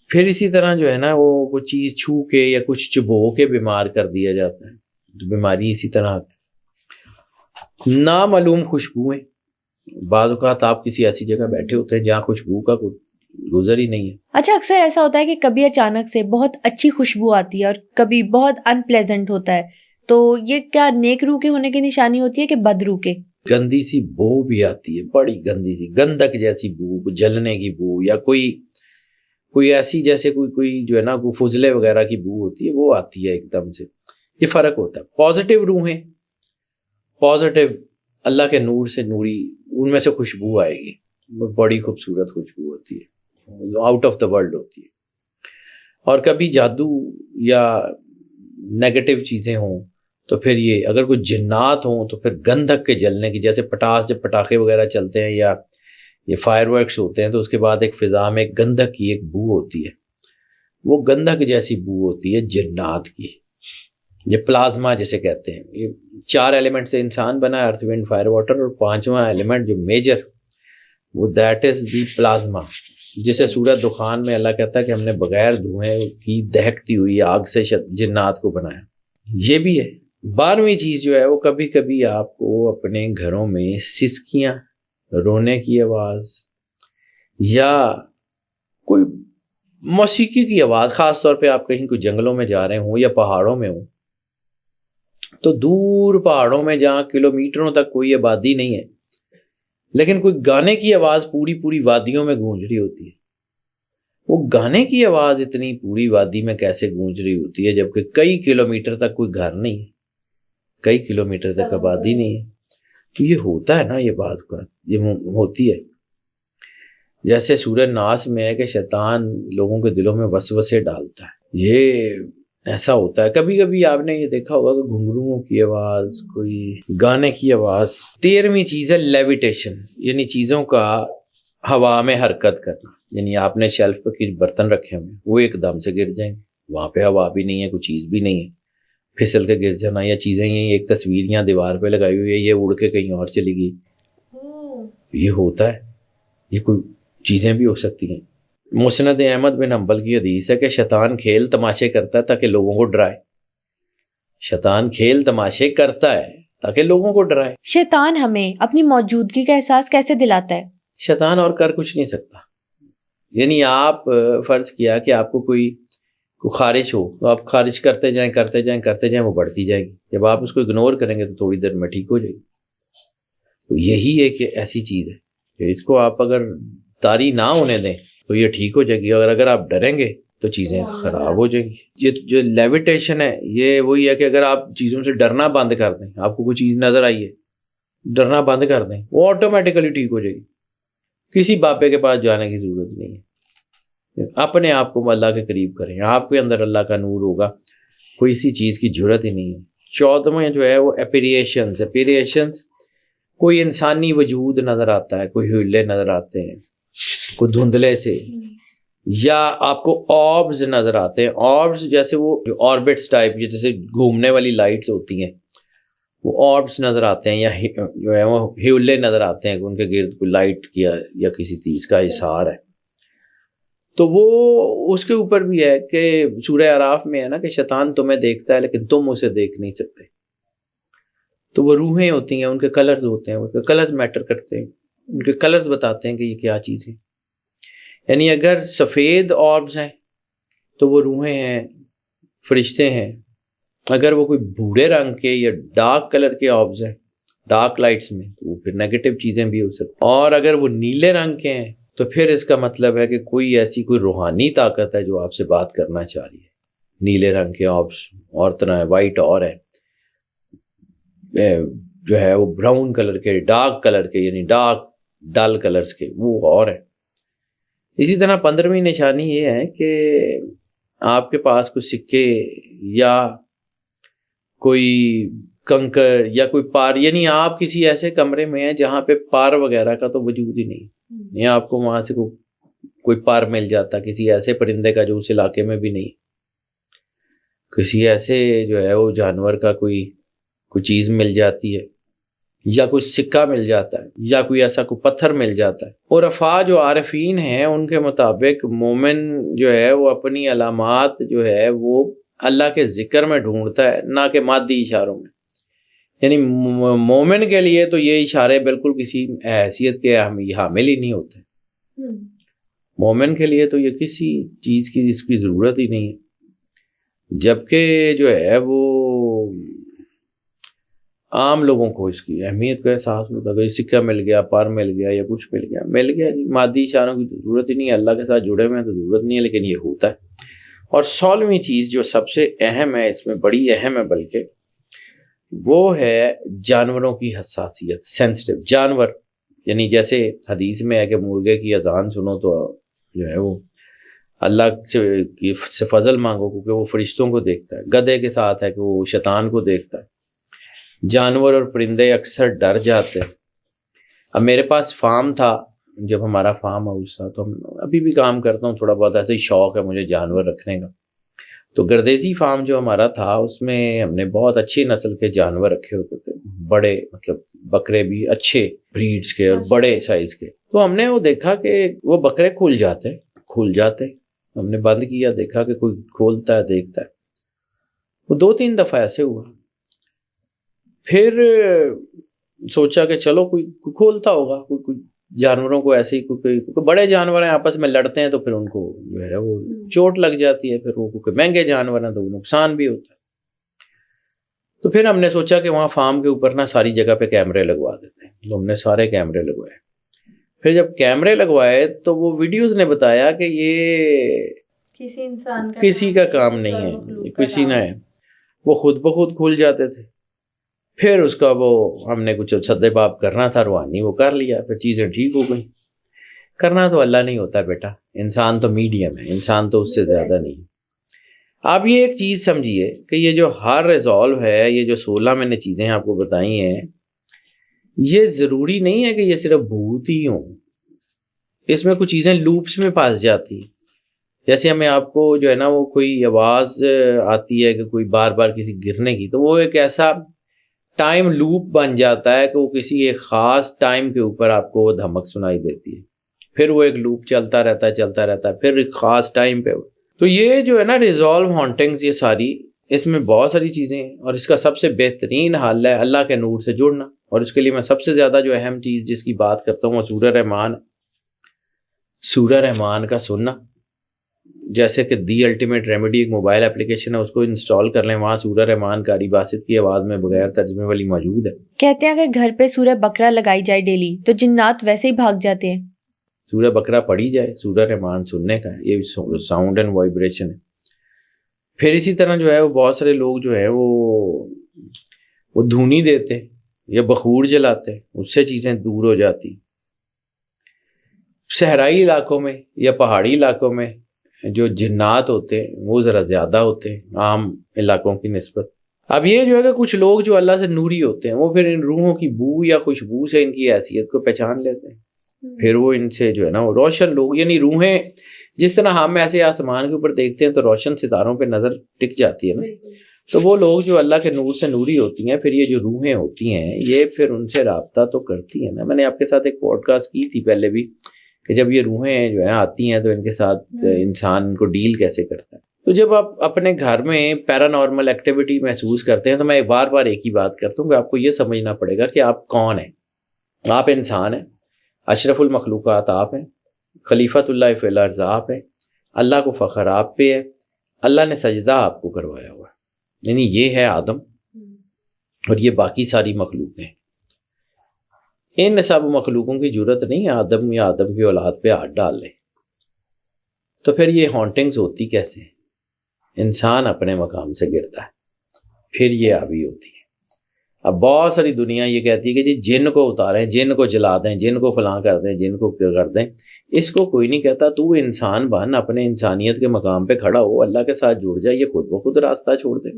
پھر اسی طرح جو ہے نا وہ کوئی چیز چھو کے یا کچھ چبو کے بیمار کر دیا جاتا ہے، تو بیماری اسی طرح آتی ہے۔ نامعلوم خوشبوئیں، بعض اوقات آپ کسی ایسی جگہ بیٹھے ہوتے ہیں جہاں خوشبو کا کوئی گزر ہی نہیں ہے۔ اچھا، اکثر ایسا ہوتا ہے کہ کبھی اچانک سے بہت اچھی خوشبو آتی ہے اور کبھی بہت ان پلیزنٹ ہوتا ہے، تو یہ کیا نیک روح کے ہونے کی نشانی ہوتی ہے کہ بد روح کے؟ گندی سی بو بھی آتی ہے، بڑی گندی سی گندک جیسی بو، جلنے کی بو، یا کوئی ایسی جیسے کوئی جو ہے نا کوئی فضلے وغیرہ کی بو ہوتی ہے وہ آتی ہے ایک دم سے، یہ فرق ہوتا ہے۔ پازیٹیو روحیں، پازیٹیو اللہ کے نور سے نوری، ان میں سے خوشبو آئے گی، وہ بڑی خوبصورت خوشبو ہوتی ہے، آؤٹ آف دا ورلڈ ہوتی ہے۔ اور کبھی جادو یا نیگیٹو چیزیں ہوں تو پھر یہ اگر کوئی جنات ہوں تو پھر گندھک کے جلنے کی، جیسے جب پٹاخے وغیرہ چلتے ہیں یا یہ فائر ورکس ہوتے ہیں تو اس کے بعد ایک فضا میں گندھک کی ایک بو ہوتی ہے، وہ گندھک جیسی بو ہوتی ہے جنات کی۔ یہ پلازما جسے کہتے ہیں، یہ 4 ایلیمنٹ سے انسان بنا ہے، ارتھ ونڈ فائر واٹر، اور 5واں ایلیمنٹ جو میجر وہ دیٹ از دی پلازما، جسے سورۃ دخان میں اللہ کہتا ہے کہ ہم نے بغیر دھوئیں کی دہکتی ہوئی آگ سے جنات کو بنایا۔ یہ بھی ہے۔ 12ویں چیز جو ہے وہ کبھی کبھی آپ کو اپنے گھروں میں سسکیاں، رونے کی آواز یا کوئی موسیقی کی آواز، خاص طور پہ آپ کہیں کوئی جنگلوں میں جا رہے ہوں یا پہاڑوں میں ہوں، تو دور پہاڑوں میں جہاں کلومیٹروں تک کوئی آبادی نہیں ہے لیکن کوئی گانے کی آواز پوری وادیوں میں گونج رہی ہوتی ہے۔ وہ گانے کی آواز اتنی پوری وادی میں کیسے گونج رہی ہوتی ہے جبکہ کئی کلومیٹر تک کوئی گھر نہیں ہے، کئی کلومیٹر تک آبادی نہیں ہے؟ تو یہ ہوتا ہے نا، یہ بات یہ ہوتی ہے۔ جیسے سورہ ناس میں ہے کہ شیطان لوگوں کے دلوں میں وسوسے ڈالتا ہے، یہ ایسا ہوتا ہے۔ کبھی کبھی آپ نے یہ دیکھا ہوگا کہ گھنگروؤں کی آواز، کوئی گانے کی آواز۔ 13ویں چیز ہے لیویٹیشن، یعنی چیزوں کا ہوا میں حرکت کرنا، یعنی آپ نے شیلف پہ کچھ برتن رکھے ہوئے وہ ایک دم سے گر جائیں گے، وہاں پہ ہوا بھی نہیں ہے، کوئی چیز بھی نہیں ہے، پھسل کے گر جانا، یا چیزیں یہ ایک تصویر یہاں دیوار پہ لگائی ہوئی ہے یہ اڑ کے کہیں اور چلی گئی، یہ ہوتا ہے۔ یہ کوئی چیزیں بھی ہو سکتی ہیں۔ مسند احمد بن حنبل کی حدیث ہے کہ شیطان کھیل تماشے کرتا ہے تاکہ لوگوں کو ڈرائے، شیطان کھیل تماشے کرتا ہے تاکہ لوگوں کو ڈرائے۔ شیطان ہمیں اپنی موجودگی کا احساس کیسے دلاتا ہے؟ شیطان اور کر کچھ نہیں سکتا، یعنی آپ فرض کیا کہ آپ کو کوئی خارش ہو تو آپ خارش کرتے جائیں وہ بڑھتی جائے گی، جب آپ اس کو اگنور کریں گے تو تھوڑی دیر میں ٹھیک ہو جائے گی۔ تو یہی ایک ایسی چیز ہے کہ اس کو آپ اگر طاری نہ ہونے دیں تو یہ ٹھیک ہو جائے گی، اور اگر آپ ڈریں گے تو چیزیں خراب ہو جائیں گی۔ یہ جو لیویٹیشن ہے یہ وہی ہے کہ اگر آپ چیزوں سے ڈرنا بند کر دیں، آپ کو کوئی چیز نظر آئی ہے ڈرنا بند کر دیں، وہ آٹومیٹیکلی ٹھیک ہو جائے گی، کسی بابے کے پاس جانے کی ضرورت نہیں ہے۔ اپنے آپ کو اللہ کے قریب کریں، آپ کے اندر اللہ کا نور ہوگا، کوئی اسی چیز کی ضرورت ہی نہیں ہے۔ 14واں جو ہے وہ اپیریشنز کوئی انسانی وجود نظر آتا ہے، کوئی ہولے نظر آتے ہیں کوئی دھندلے سے، یا آپ کو آربز نظر آتے ہیں، آربز جیسے وہ آربٹس ٹائپ جیسے گھومنے والی لائٹس ہوتی ہیں، وہ آربس نظر آتے ہیں، یا جو ہے وہ ہیولے نظر آتے ہیں کہ ان کے گرد کوئی لائٹ کیا یا کسی چیز کا اظہار ہے۔ تو وہ اس کے اوپر بھی ہے کہ سورہ اعراف میں ہے نا کہ شیطان تمہیں دیکھتا ہے لیکن تم اسے دیکھ نہیں سکتے۔ تو وہ روحیں ہوتی ہیں، ان کے کلرز ہوتے ہیں، ان کے کلرز میٹر کرتے ہیں، ان کے کلرز بتاتے ہیں کہ یہ کیا چیز ہے۔ یعنی اگر سفید آربز ہیں تو وہ روحیں ہیں، فرشتے ہیں۔ اگر وہ کوئی بھورے رنگ کے یا ڈارک کلر کے آربز ہیں، ڈارک لائٹس میں، تو وہ پھر نیگیٹو چیزیں بھی ہو سکتی ہیں۔ اور اگر وہ نیلے رنگ کے ہیں تو پھر اس کا مطلب ہے کہ کوئی ایسی کوئی روحانی طاقت ہے جو آپ سے بات کرنا چاہ رہی ہے۔ نیلے رنگ کے آربز اور طرح ہے، وائٹ اور ہے، جو ہے وہ براؤن کلر کے، ڈارک کلر کے یعنی ڈارک ڈل کلرز کے، وہ اور ہے۔ اسی طرح 15ویں نشانی یہ ہے کہ آپ کے پاس کوئی سکے یا کوئی کنکر یا کوئی پار، یعنی آپ کسی ایسے کمرے میں ہیں جہاں پہ پار وغیرہ کا تو وجود ہی نہیں، یا آپ کو وہاں سے کوئی پار مل جاتا کسی ایسے پرندے کا جو اس علاقے میں بھی نہیں، کسی ایسے جو ہے وہ جانور کا کوئی چیز مل جاتی ہے، یا کوئی سکہ مل جاتا ہے، یا کوئی ایسا کوئی پتھر مل جاتا ہے۔ اور عرفا جو عارفین ہیں ان کے مطابق مومن جو ہے وہ اپنی علامات جو ہے وہ اللہ کے ذکر میں ڈھونڈتا ہے، نہ کہ مادی اشاروں میں۔ یعنی مومن کے لیے تو یہ اشارے بالکل کسی حیثیت کے حامل ہی نہیں ہوتے، مومن کے لیے تو یہ کسی چیز کی اس کی ضرورت ہی نہیں ہے، جبکہ جو ہے وہ عام لوگوں کو اس کی اہمیت کا احساس ہوتا ہے۔ سکہ مل گیا، پار مل گیا یا کچھ مل گیا جی، مادی اشاروں کی ضرورت ہی نہیں ہے، اللہ کے ساتھ جڑے ہوئے ہیں تو ضرورت نہیں ہے، لیکن یہ ہوتا ہے۔ اور 16ویں چیز جو سب سے اہم ہے، اس میں بڑی اہم ہے بلکہ، وہ ہے جانوروں کی حساسیت، سینسٹیو جانور، یعنی جیسے حدیث میں ہے کہ مرغے کی اذان سنو تو جو ہے وہ اللہ سے فضل مانگو کیونکہ وہ فرشتوں کو دیکھتا ہے، گدھے کے ساتھ ہے کہ وہ شیطان کو دیکھتا ہے۔ جانور اور پرندے اکثر ڈر جاتے ہیں۔ اب میرے پاس فارم تھا، جب ہمارا فارم ہاؤس تھا، تو ابھی بھی کام کرتا ہوں تھوڑا بہت، ایسے ہی شوق ہے مجھے جانور رکھنے کا۔ تو گردیزی فارم جو ہمارا تھا اس میں ہم نے بہت اچھی نسل کے جانور رکھے ہوتے تھے، بڑے مطلب بکرے بھی اچھے بریڈز کے اور بڑے سائز کے۔ تو ہم نے وہ دیکھا کہ وہ بکرے کھل جاتے، ہم نے بند کیا، دیکھا کہ کوئی کھولتا ہے، دیکھتا ہے۔ وہ 2-3 دفعہ ایسے ہوا، پھر سوچا کہ چلو کوئی کھولتا ہوگا، کوئی جانوروں کو ایسے ہی کوئی بڑے جانور ہیں آپس میں لڑتے ہیں تو پھر ان کو جو ہے وہ چوٹ لگ جاتی ہے، پھر وہ کیونکہ مہنگے جانور ہیں تو وہ نقصان بھی ہوتا ہے۔ تو پھر ہم نے سوچا کہ وہاں فارم کے اوپر نا ساری جگہ پہ کیمرے لگوا دیتے ہیں، تو ہم نے سارے کیمرے لگوائے۔ پھر جب کیمرے لگوائے تو وہ ویڈیوز نے بتایا کہ یہ کسی کا کام نہیں ہے، کسی نہ ہے، وہ خود بخود کھل جاتے تھے۔ پھر اس کا وہ ہم نے کچھ سدے باب کرنا تھا روحانی، وہ کر لیا، پھر چیزیں ٹھیک ہو گئیں۔ کرنا تو اللہ نہیں ہوتا بیٹا، انسان تو میڈیم ہے، انسان تو اس سے زیادہ نہیں۔ آپ یہ ایک چیز سمجھیے کہ یہ جو ہر ریزالو ہے، یہ جو 16 میں نے چیزیں آپ کو بتائی ہیں، یہ ضروری نہیں ہے کہ یہ صرف بھوت ہی ہوں، اس میں کچھ چیزیں لوپس میں پاس جاتی ہیں۔ جیسے ہمیں آپ کو جو ہے نا وہ کوئی آواز آتی ہے کہ کوئی بار بار کسی گرنے کی، تو وہ ایک ایسا ٹائم لوپ بن جاتا ہے کہ وہ کسی ایک خاص ٹائم کے اوپر آپ کو وہ دھمک سنائی دیتی ہے، پھر وہ ایک لوپ چلتا رہتا ہے، پھر ایک خاص ٹائم پہ۔ تو یہ جو ہے نا ریزالو ہانٹنگز، یہ ساری اس میں بہت ساری چیزیں ہیں، اور اس کا سب سے بہترین حل ہے اللہ کے نور سے جڑنا۔ اور اس کے لیے میں سب سے زیادہ جو اہم چیز جس کی بات کرتا ہوں وہ سورہ رحمان کا سننا۔ جیسے کہ دی الٹیمیٹ ریمیڈی ایک موبائل اپلیکیشن ہے، اس کو انسٹال کر لیں، وہاں سورہ رحمان قاری باسط کی آواز میں بغیر ترجمے والی موجود ہے۔ کہتے ہیں اگر گھر پہ سورہ بقرہ لگائی جائے ڈیلی تو جنات ویسے ہی بھاگ جاتے ہیں۔ سورہ بقرہ پڑھی جائے، سورہ رحمان سننے کا ہے، یہ ساؤنڈ اینڈ وائبریشن ہے۔ پھر اسی طرح جو ہے وہ بہت سارے لوگ جو ہے وہ دھونی دیتے یا بخور جلاتے، اس سے چیزیں دور ہو جاتی۔ صحرائی علاقوں میں یا پہاڑی علاقوں میں جو جنات ہوتے ہیں وہ ذرا زیادہ ہوتے ہیں عام علاقوں کی نسبت۔ اب یہ جو ہے کہ کچھ لوگ جو اللہ سے نوری ہوتے ہیں وہ پھر ان روحوں کی بو یا خوشبو سے ان کی حیثیت کو پہچان لیتے ہیں، پھر وہ ان سے جو ہے نا وہ روشن لوگ، یعنی روحیں جس طرح ہم ایسے آسمان کے اوپر دیکھتے ہیں تو روشن ستاروں پہ نظر ٹک جاتی ہے نا، تو وہ لوگ جو اللہ کے نور سے نوری ہوتی ہیں، پھر یہ جو روحیں ہوتی ہیں یہ پھر ان سے رابطہ تو کرتی ہیں نا۔ میں نے آپ کے ساتھ ایک پوڈ کاسٹ کی تھی پہلے بھی کہ جب یہ روحیں جو ہیں آتی ہیں تو ان کے ساتھ انسان ان کو ڈیل کیسے کرتا ہے۔ تو جب آپ اپنے گھر میں پیرانارمل ایکٹیویٹی محسوس کرتے ہیں تو میں بار بار ایک ہی بات کرتا ہوں کہ آپ کو یہ سمجھنا پڑے گا کہ آپ کون ہیں۔ آپ انسان ہیں، اشرف المخلوقات آپ ہیں، خلیفۃ اللہ فی الارض آپ ہیں، اللہ کو فخر آپ پہ ہے، اللہ نے سجدہ آپ کو کروایا ہوا ہے، یعنی یہ ہے آدم اور یہ باقی ساری مخلوقیں۔ ان سب مخلوقوں کی ضرورت نہیں ہے آدم یا آدم کی اولاد پہ ہاتھ ڈال لے۔ تو پھر یہ ہانٹنگز ہوتی کیسے ہیں؟ انسان اپنے مقام سے گرتا ہے، پھر یہ آبی ہوتی ہے۔ اب بہت ساری دنیا یہ کہتی ہے کہ جی جن کو اتاریں، جن کو جلا دیں، جن کو فلاں کر دیں، جن کو کر دیں۔ اس کو کوئی نہیں کہتا، تو انسان بن، اپنے انسانیت کے مقام پہ کھڑا ہو، اللہ کے ساتھ جڑ جائے، یہ خود بخود راستہ چھوڑ دے۔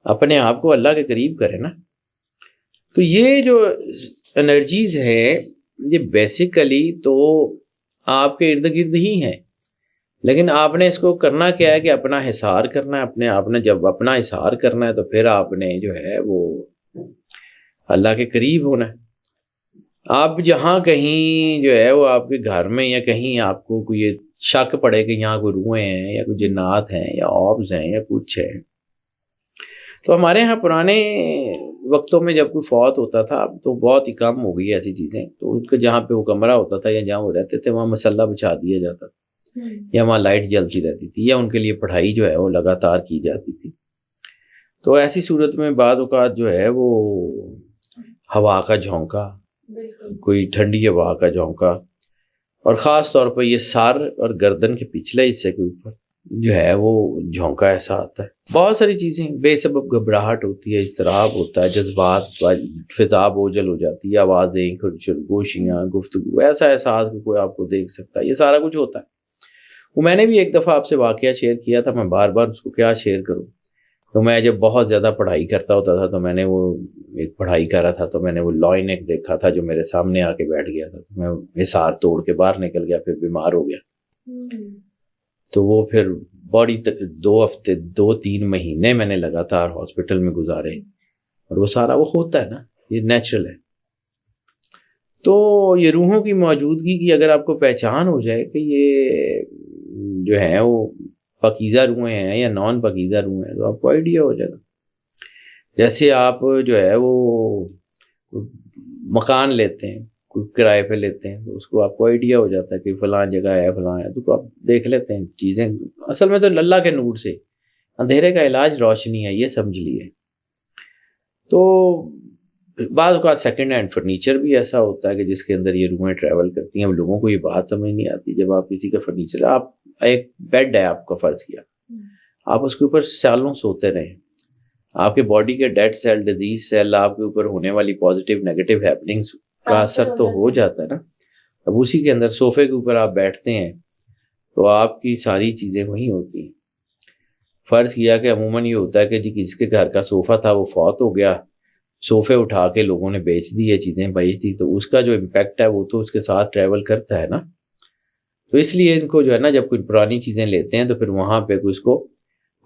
اپنے آپ کو اللہ کے قریب کریں نا. تو یہ جو انرجیز ہیں یہ بیسیکلی تو آپ کے ارد گرد ہی ہیں، لیکن آپ نے اس کو کرنا کیا ہے کہ اپنا حصار کرنا ہے. اپنے آپ نے جب اپنا حصار کرنا ہے تو پھر آپ نے جو ہے وہ اللہ کے قریب ہونا ہے. آپ جہاں کہیں جو ہے وہ آپ کے گھر میں یا کہیں آپ کو کوئی شک پڑے کہ یہاں کوئی روحیں ہیں یا کوئی جنات ہیں یا آبز ہیں یا کچھ ہے، تو ہمارے ہاں پرانے وقتوں میں جب کوئی فوت ہوتا تھا، اب تو بہت ہی کم ہو گئی ایسی چیزیں، تو ان کے جہاں پہ وہ کمرہ ہوتا تھا یا جہاں وہ رہتے تھے وہاں مسلح بچھا دیا جاتا تھا یا وہاں لائٹ جلتی رہتی تھی یا ان کے لیے پڑھائی جو ہے وہ لگاتار کی جاتی تھی. تو ایسی صورت میں بعض اوقات جو ہے وہ ہوا کا جھونکا، کوئی ٹھنڈی ہوا کا جھونکا، اور خاص طور پر یہ سر اور گردن کے پچھلے حصے کے اوپر جو ہے وہ جھونکا ایسا آتا ہے. بہت ساری چیزیں، بے سبب گھبراہٹ ہوتی ہے، اضطراب ہوتا ہے، جذبات، فضا بوجھل ہو جاتی ہے، آوازیں، خرگوشیاں، گفتگو، ایسا احساس کہ کوئی آپ کو دیکھ سکتا ہے، یہ سارا کچھ ہوتا ہے. وہ میں نے بھی ایک دفعہ آپ سے واقعہ شیئر کیا تھا، میں بار بار اس کو کیا شیئر کروں. تو میں جب بہت زیادہ پڑھائی کرتا ہوتا تھا تو میں نے وہ ایک پڑھائی کر رہا تھا تو میں نے وہ لائن ایک دیکھا تھا جو میرے سامنے آ کے بیٹھ گیا تھا. میں حصار توڑ کے باہر نکل گیا، پھر بیمار ہو گیا. تو وہ پھر باڈی 2 ہفتے 2-3 مہینے میں نے لگاتار ہاسپٹل میں گزارے، اور وہ سارا وہ ہوتا ہے نا، یہ نیچرل ہے. تو یہ روحوں کی موجودگی کی اگر آپ کو پہچان ہو جائے کہ یہ جو ہیں وہ پاکیزہ روحیں ہیں یا نان پاکیزہ روحیں ہیں، تو آپ کو آئیڈیا ہو جائے گا. جیسے آپ جو ہے وہ مکان لیتے ہیں، کوئی کرائے پہ لیتے ہیں، تو اس کو آپ کو آئیڈیا ہو جاتا ہے کہ فلاں جگہ ہے، فلاں ہے، تو آپ دیکھ لیتے ہیں چیزیں. اصل میں تو اللہ کے نور سے اندھیرے کا علاج روشنی ہے، یہ سمجھ لیے. تو بعض اوقات سیکنڈ ہینڈ فرنیچر بھی ایسا ہوتا ہے کہ جس کے اندر یہ روحیں ٹریول کرتی ہیں. اب لوگوں کو یہ بات سمجھ نہیں آتی. جب آپ کسی کا فرنیچر، آپ ایک بیڈ ہے آپ کا فرض کیا، آپ اس کے اوپر سالوں سوتے رہے، آپ کے باڈی کے ڈیڈ سیل، ڈیزیز سیل، آپ کے اوپر ہونے والی پازیٹیو نیگیٹو ہیپننگز کا اثر تو ہو جاتا ہے نا. اب اسی کے اندر صوفے کے اوپر آپ بیٹھتے ہیں تو آپ کی ساری چیزیں وہیں ہوتی ہیں. فرض کیا کہ عموماً یہ ہوتا ہے کہ جی کس کے گھر کا صوفہ تھا وہ فوت ہو گیا، صوفے اٹھا کے لوگوں نے بیچ دی، یہ چیزیں بیچ دی، تو اس کا جو امپیکٹ ہے وہ تو اس کے ساتھ ٹریول کرتا ہے نا. تو اس لیے ان کو جو ہے نا جب کوئی پرانی چیزیں لیتے ہیں تو پھر وہاں پہ کوئی اس کو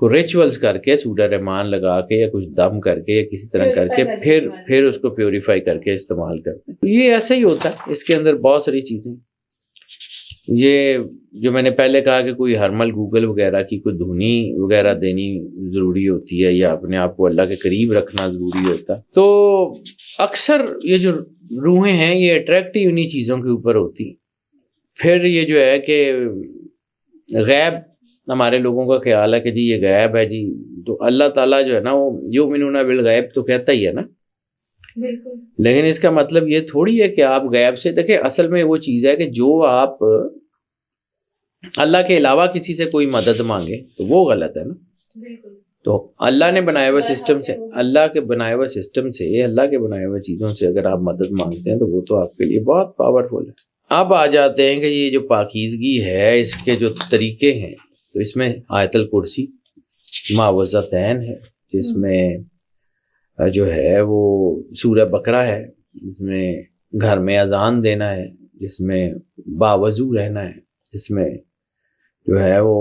ریچولز کر کے، سوڈا رحمان لگا کے یا کچھ دم کر کے یا کسی طرح کر کے پھر اس کو پیوریفائی کر کے استعمال کرتے ہیں. تو یہ ایسا ہی ہوتا ہے، اس کے اندر بہت ساری چیزیں. یہ جو میں نے پہلے کہا کہ کوئی ہرمل گوگل وغیرہ کی کوئی دھنی وغیرہ دینی ضروری ہوتی ہے یا اپنے آپ کو اللہ کے قریب رکھنا ضروری ہوتا ہے. تو اکثر یہ جو روحیں ہیں یہ اٹریکٹیو انہی چیزوں کے اوپر ہوتی ہیں. پھر یہ جو ہے کہ غیب، ہمارے لوگوں کا خیال ہے کہ جی یہ غیب ہے جی، تو اللہ تعالیٰ جو ہے نا وہ یؤمنون بالغیب تو کہتا ہی ہے نا. بالکل. لیکن اس کا مطلب یہ تھوڑی ہے کہ آپ غیب سے دیکھیں. اصل میں وہ چیز ہے کہ جو آپ اللہ کے علاوہ کسی سے کوئی مدد مانگے تو وہ غلط ہے نا. بالکل. تو اللہ نے بنائے ہوئے سسٹم سے، اللہ کے بنائے ہوئے سسٹم سے، اللہ کے بنائے ہوئے چیزوں سے اگر آپ مدد مانگتے ہیں تو وہ تو آپ کے لیے بہت پاورفل ہے. اب آ جاتے ہیں کہ یہ جو پاکیزگی ہے اس کے جو طریقے ہیں، تو اس میں آیت الکرسی، معوذتین ہے، جس میں جو ہے وہ سورہ بقرہ ہے، جس میں گھر میں اذان دینا ہے، جس میں باوضو رہنا ہے، جس میں جو ہے وہ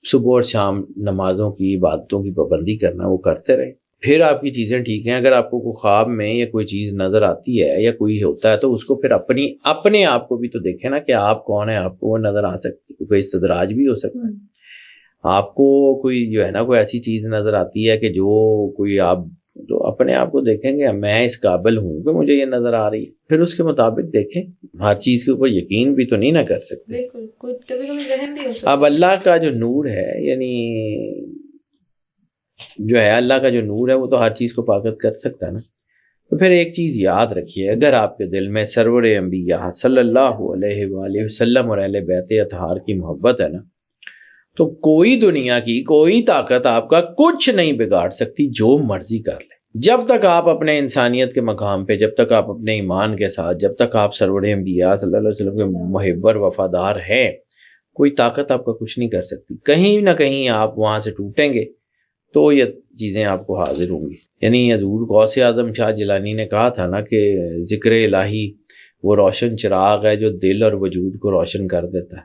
صبح اور شام نمازوں کی، عبادتوں کی پابندی کرنا، وہ کرتے رہیں. پھر آپ کی چیزیں ٹھیک ہیں. اگر آپ کو کوئی خواب میں یا کوئی چیز نظر آتی ہے یا کوئی ہوتا ہے تو اس کو پھر اپنے آپ کو بھی تو دیکھیں نا کہ آپ کون ہیں. آپ کو وہ نظر آ سکتی ہے، کوئی استدراج بھی ہو سکتا ہے. آپ کو کوئی جو ہے نا کوئی ایسی چیز نظر آتی ہے کہ جو کوئی آپ تو اپنے آپ کو دیکھیں گے میں اس قابل ہوں کہ مجھے یہ نظر آ رہی ہے، پھر اس کے مطابق دیکھیں. ہر چیز کے اوپر یقین بھی تو نہیں نہ کر سکتے. اب اللہ کا جو نور ہے، یعنی جو ہے اللہ کا جو نور ہے وہ تو ہر چیز کو پاکت کر سکتا ہے نا. تو پھر ایک چیز یاد رکھیے، اگر آپ کے دل میں سرور انبیاء صلی اللہ علیہ وآلہ وسلم اور اہل بیت اطہار کی محبت ہے نا، تو کوئی دنیا کی کوئی طاقت آپ کا کچھ نہیں بگاڑ سکتی، جو مرضی کر لے. جب تک آپ اپنے انسانیت کے مقام پہ، جب تک آپ اپنے ایمان کے ساتھ، جب تک آپ سرور انبیاء صلی اللہ علیہ وسلم کے محب اور وفادار ہیں، کوئی طاقت آپ کا کچھ نہیں کر سکتی. کہیں نہ کہیں آپ وہاں سے ٹوٹیں گے تو یہ چیزیں آپ کو حاضر ہوں گی. یعنی حضور غوث اعظم شاہ جیلانی نے کہا تھا نا کہ ذکر الہی وہ روشن چراغ ہے جو دل اور وجود کو روشن کر دیتا ہے.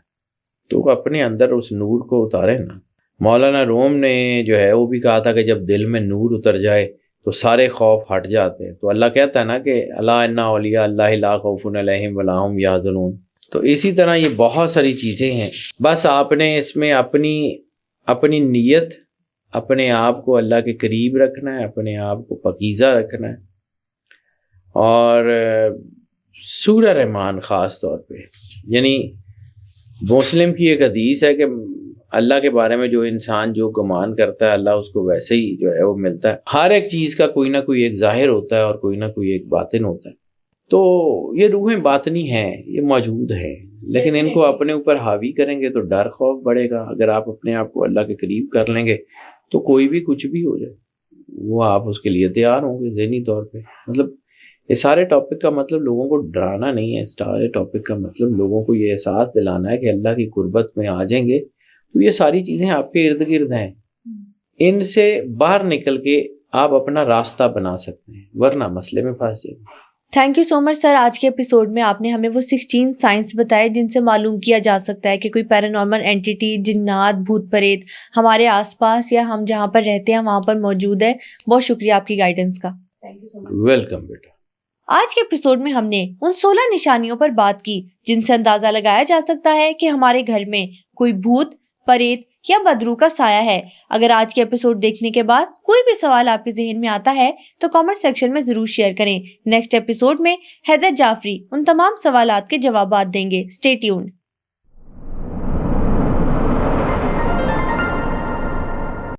تو اپنے اندر اس نور کو اتارے نا. مولانا روم نے جو ہے وہ بھی کہا تھا کہ جب دل میں نور اتر جائے تو سارے خوف ہٹ جاتے ہیں. تو اللہ کہتا ہے نا کہ الا ان اولیاء اللہ لا خوف علیہم ولا هم یحزنون. تو اسی طرح یہ بہت ساری چیزیں ہیں. بس آپ نے اس میں اپنی نیت، اپنے آپ کو اللہ کے قریب رکھنا ہے، اپنے آپ کو پاکیزہ رکھنا ہے. اور سورہ رحمان خاص طور پہ، یعنی مسلم کی ایک حدیث ہے کہ اللہ کے بارے میں جو انسان جو گمان کرتا ہے اللہ اس کو ویسے ہی جو ہے وہ ملتا ہے. ہر ایک چیز کا کوئی نہ کوئی ایک ظاہر ہوتا ہے اور کوئی نہ کوئی ایک باطن ہوتا ہے. تو یہ روحیں باطنی ہیں، یہ موجود ہیں، لیکن ان کو اپنے اوپر حاوی کریں گے تو ڈر خوف بڑھے گا. اگر آپ اپنے آپ کو اللہ کے قریب کر لیں گے تو کوئی بھی کچھ بھی ہو جائے وہ آپ اس کے لیے تیار ہوں گے ذہنی طور پہ. مطلب اس سارے ٹاپک کا مطلب لوگوں کو ڈرانا نہیں ہے. اس سارے ٹاپک کا مطلب لوگوں کو یہ احساس دلانا ہے کہ اللہ کی قربت میں آ جائیں گے تو یہ ساری چیزیں آپ کے ارد گرد ہیں. ان سے باہر نکل کے آپ اپنا راستہ بنا سکتے ہیں، ورنہ مسئلے میں پھنس جائیں گے. تھینک یو سو مچ سر. آج کے ایپیسوڈ میں آپ نے ہمیں وہ 16 سائنس بتائے جن سے معلوم کیا جا سکتا ہے کہ کوئی پیرانارمل اینٹیٹی، جنات، بھوت پریت ہمارے آس پاس یا ہم جہاں پر رہتے ہیں وہاں پر موجود ہے. بہت شکریہ آپ کی گائیڈنس کا. ویلکم بیٹا. آج کے ایپیسوڈ میں ہم نے ان 16 نشانیوں پر بات کی جن سے اندازہ لگایا جا سکتا ہے کہ ہمارے گھر میں کوئی بھوت، پریت یا بدروح کا سایہ ہے. اگر آج کے ایپیسوڈ دیکھنے کے بعد کوئی بھی سوال آپ کے ذہن میں آتا ہے تو کامنٹ سیکشن میں ضرور شیئر کریں. نیکسٹ ایپیسوڈ میں حیدر جعفری ان تمام سوالات کے جوابات دیں گے. Stay tuned.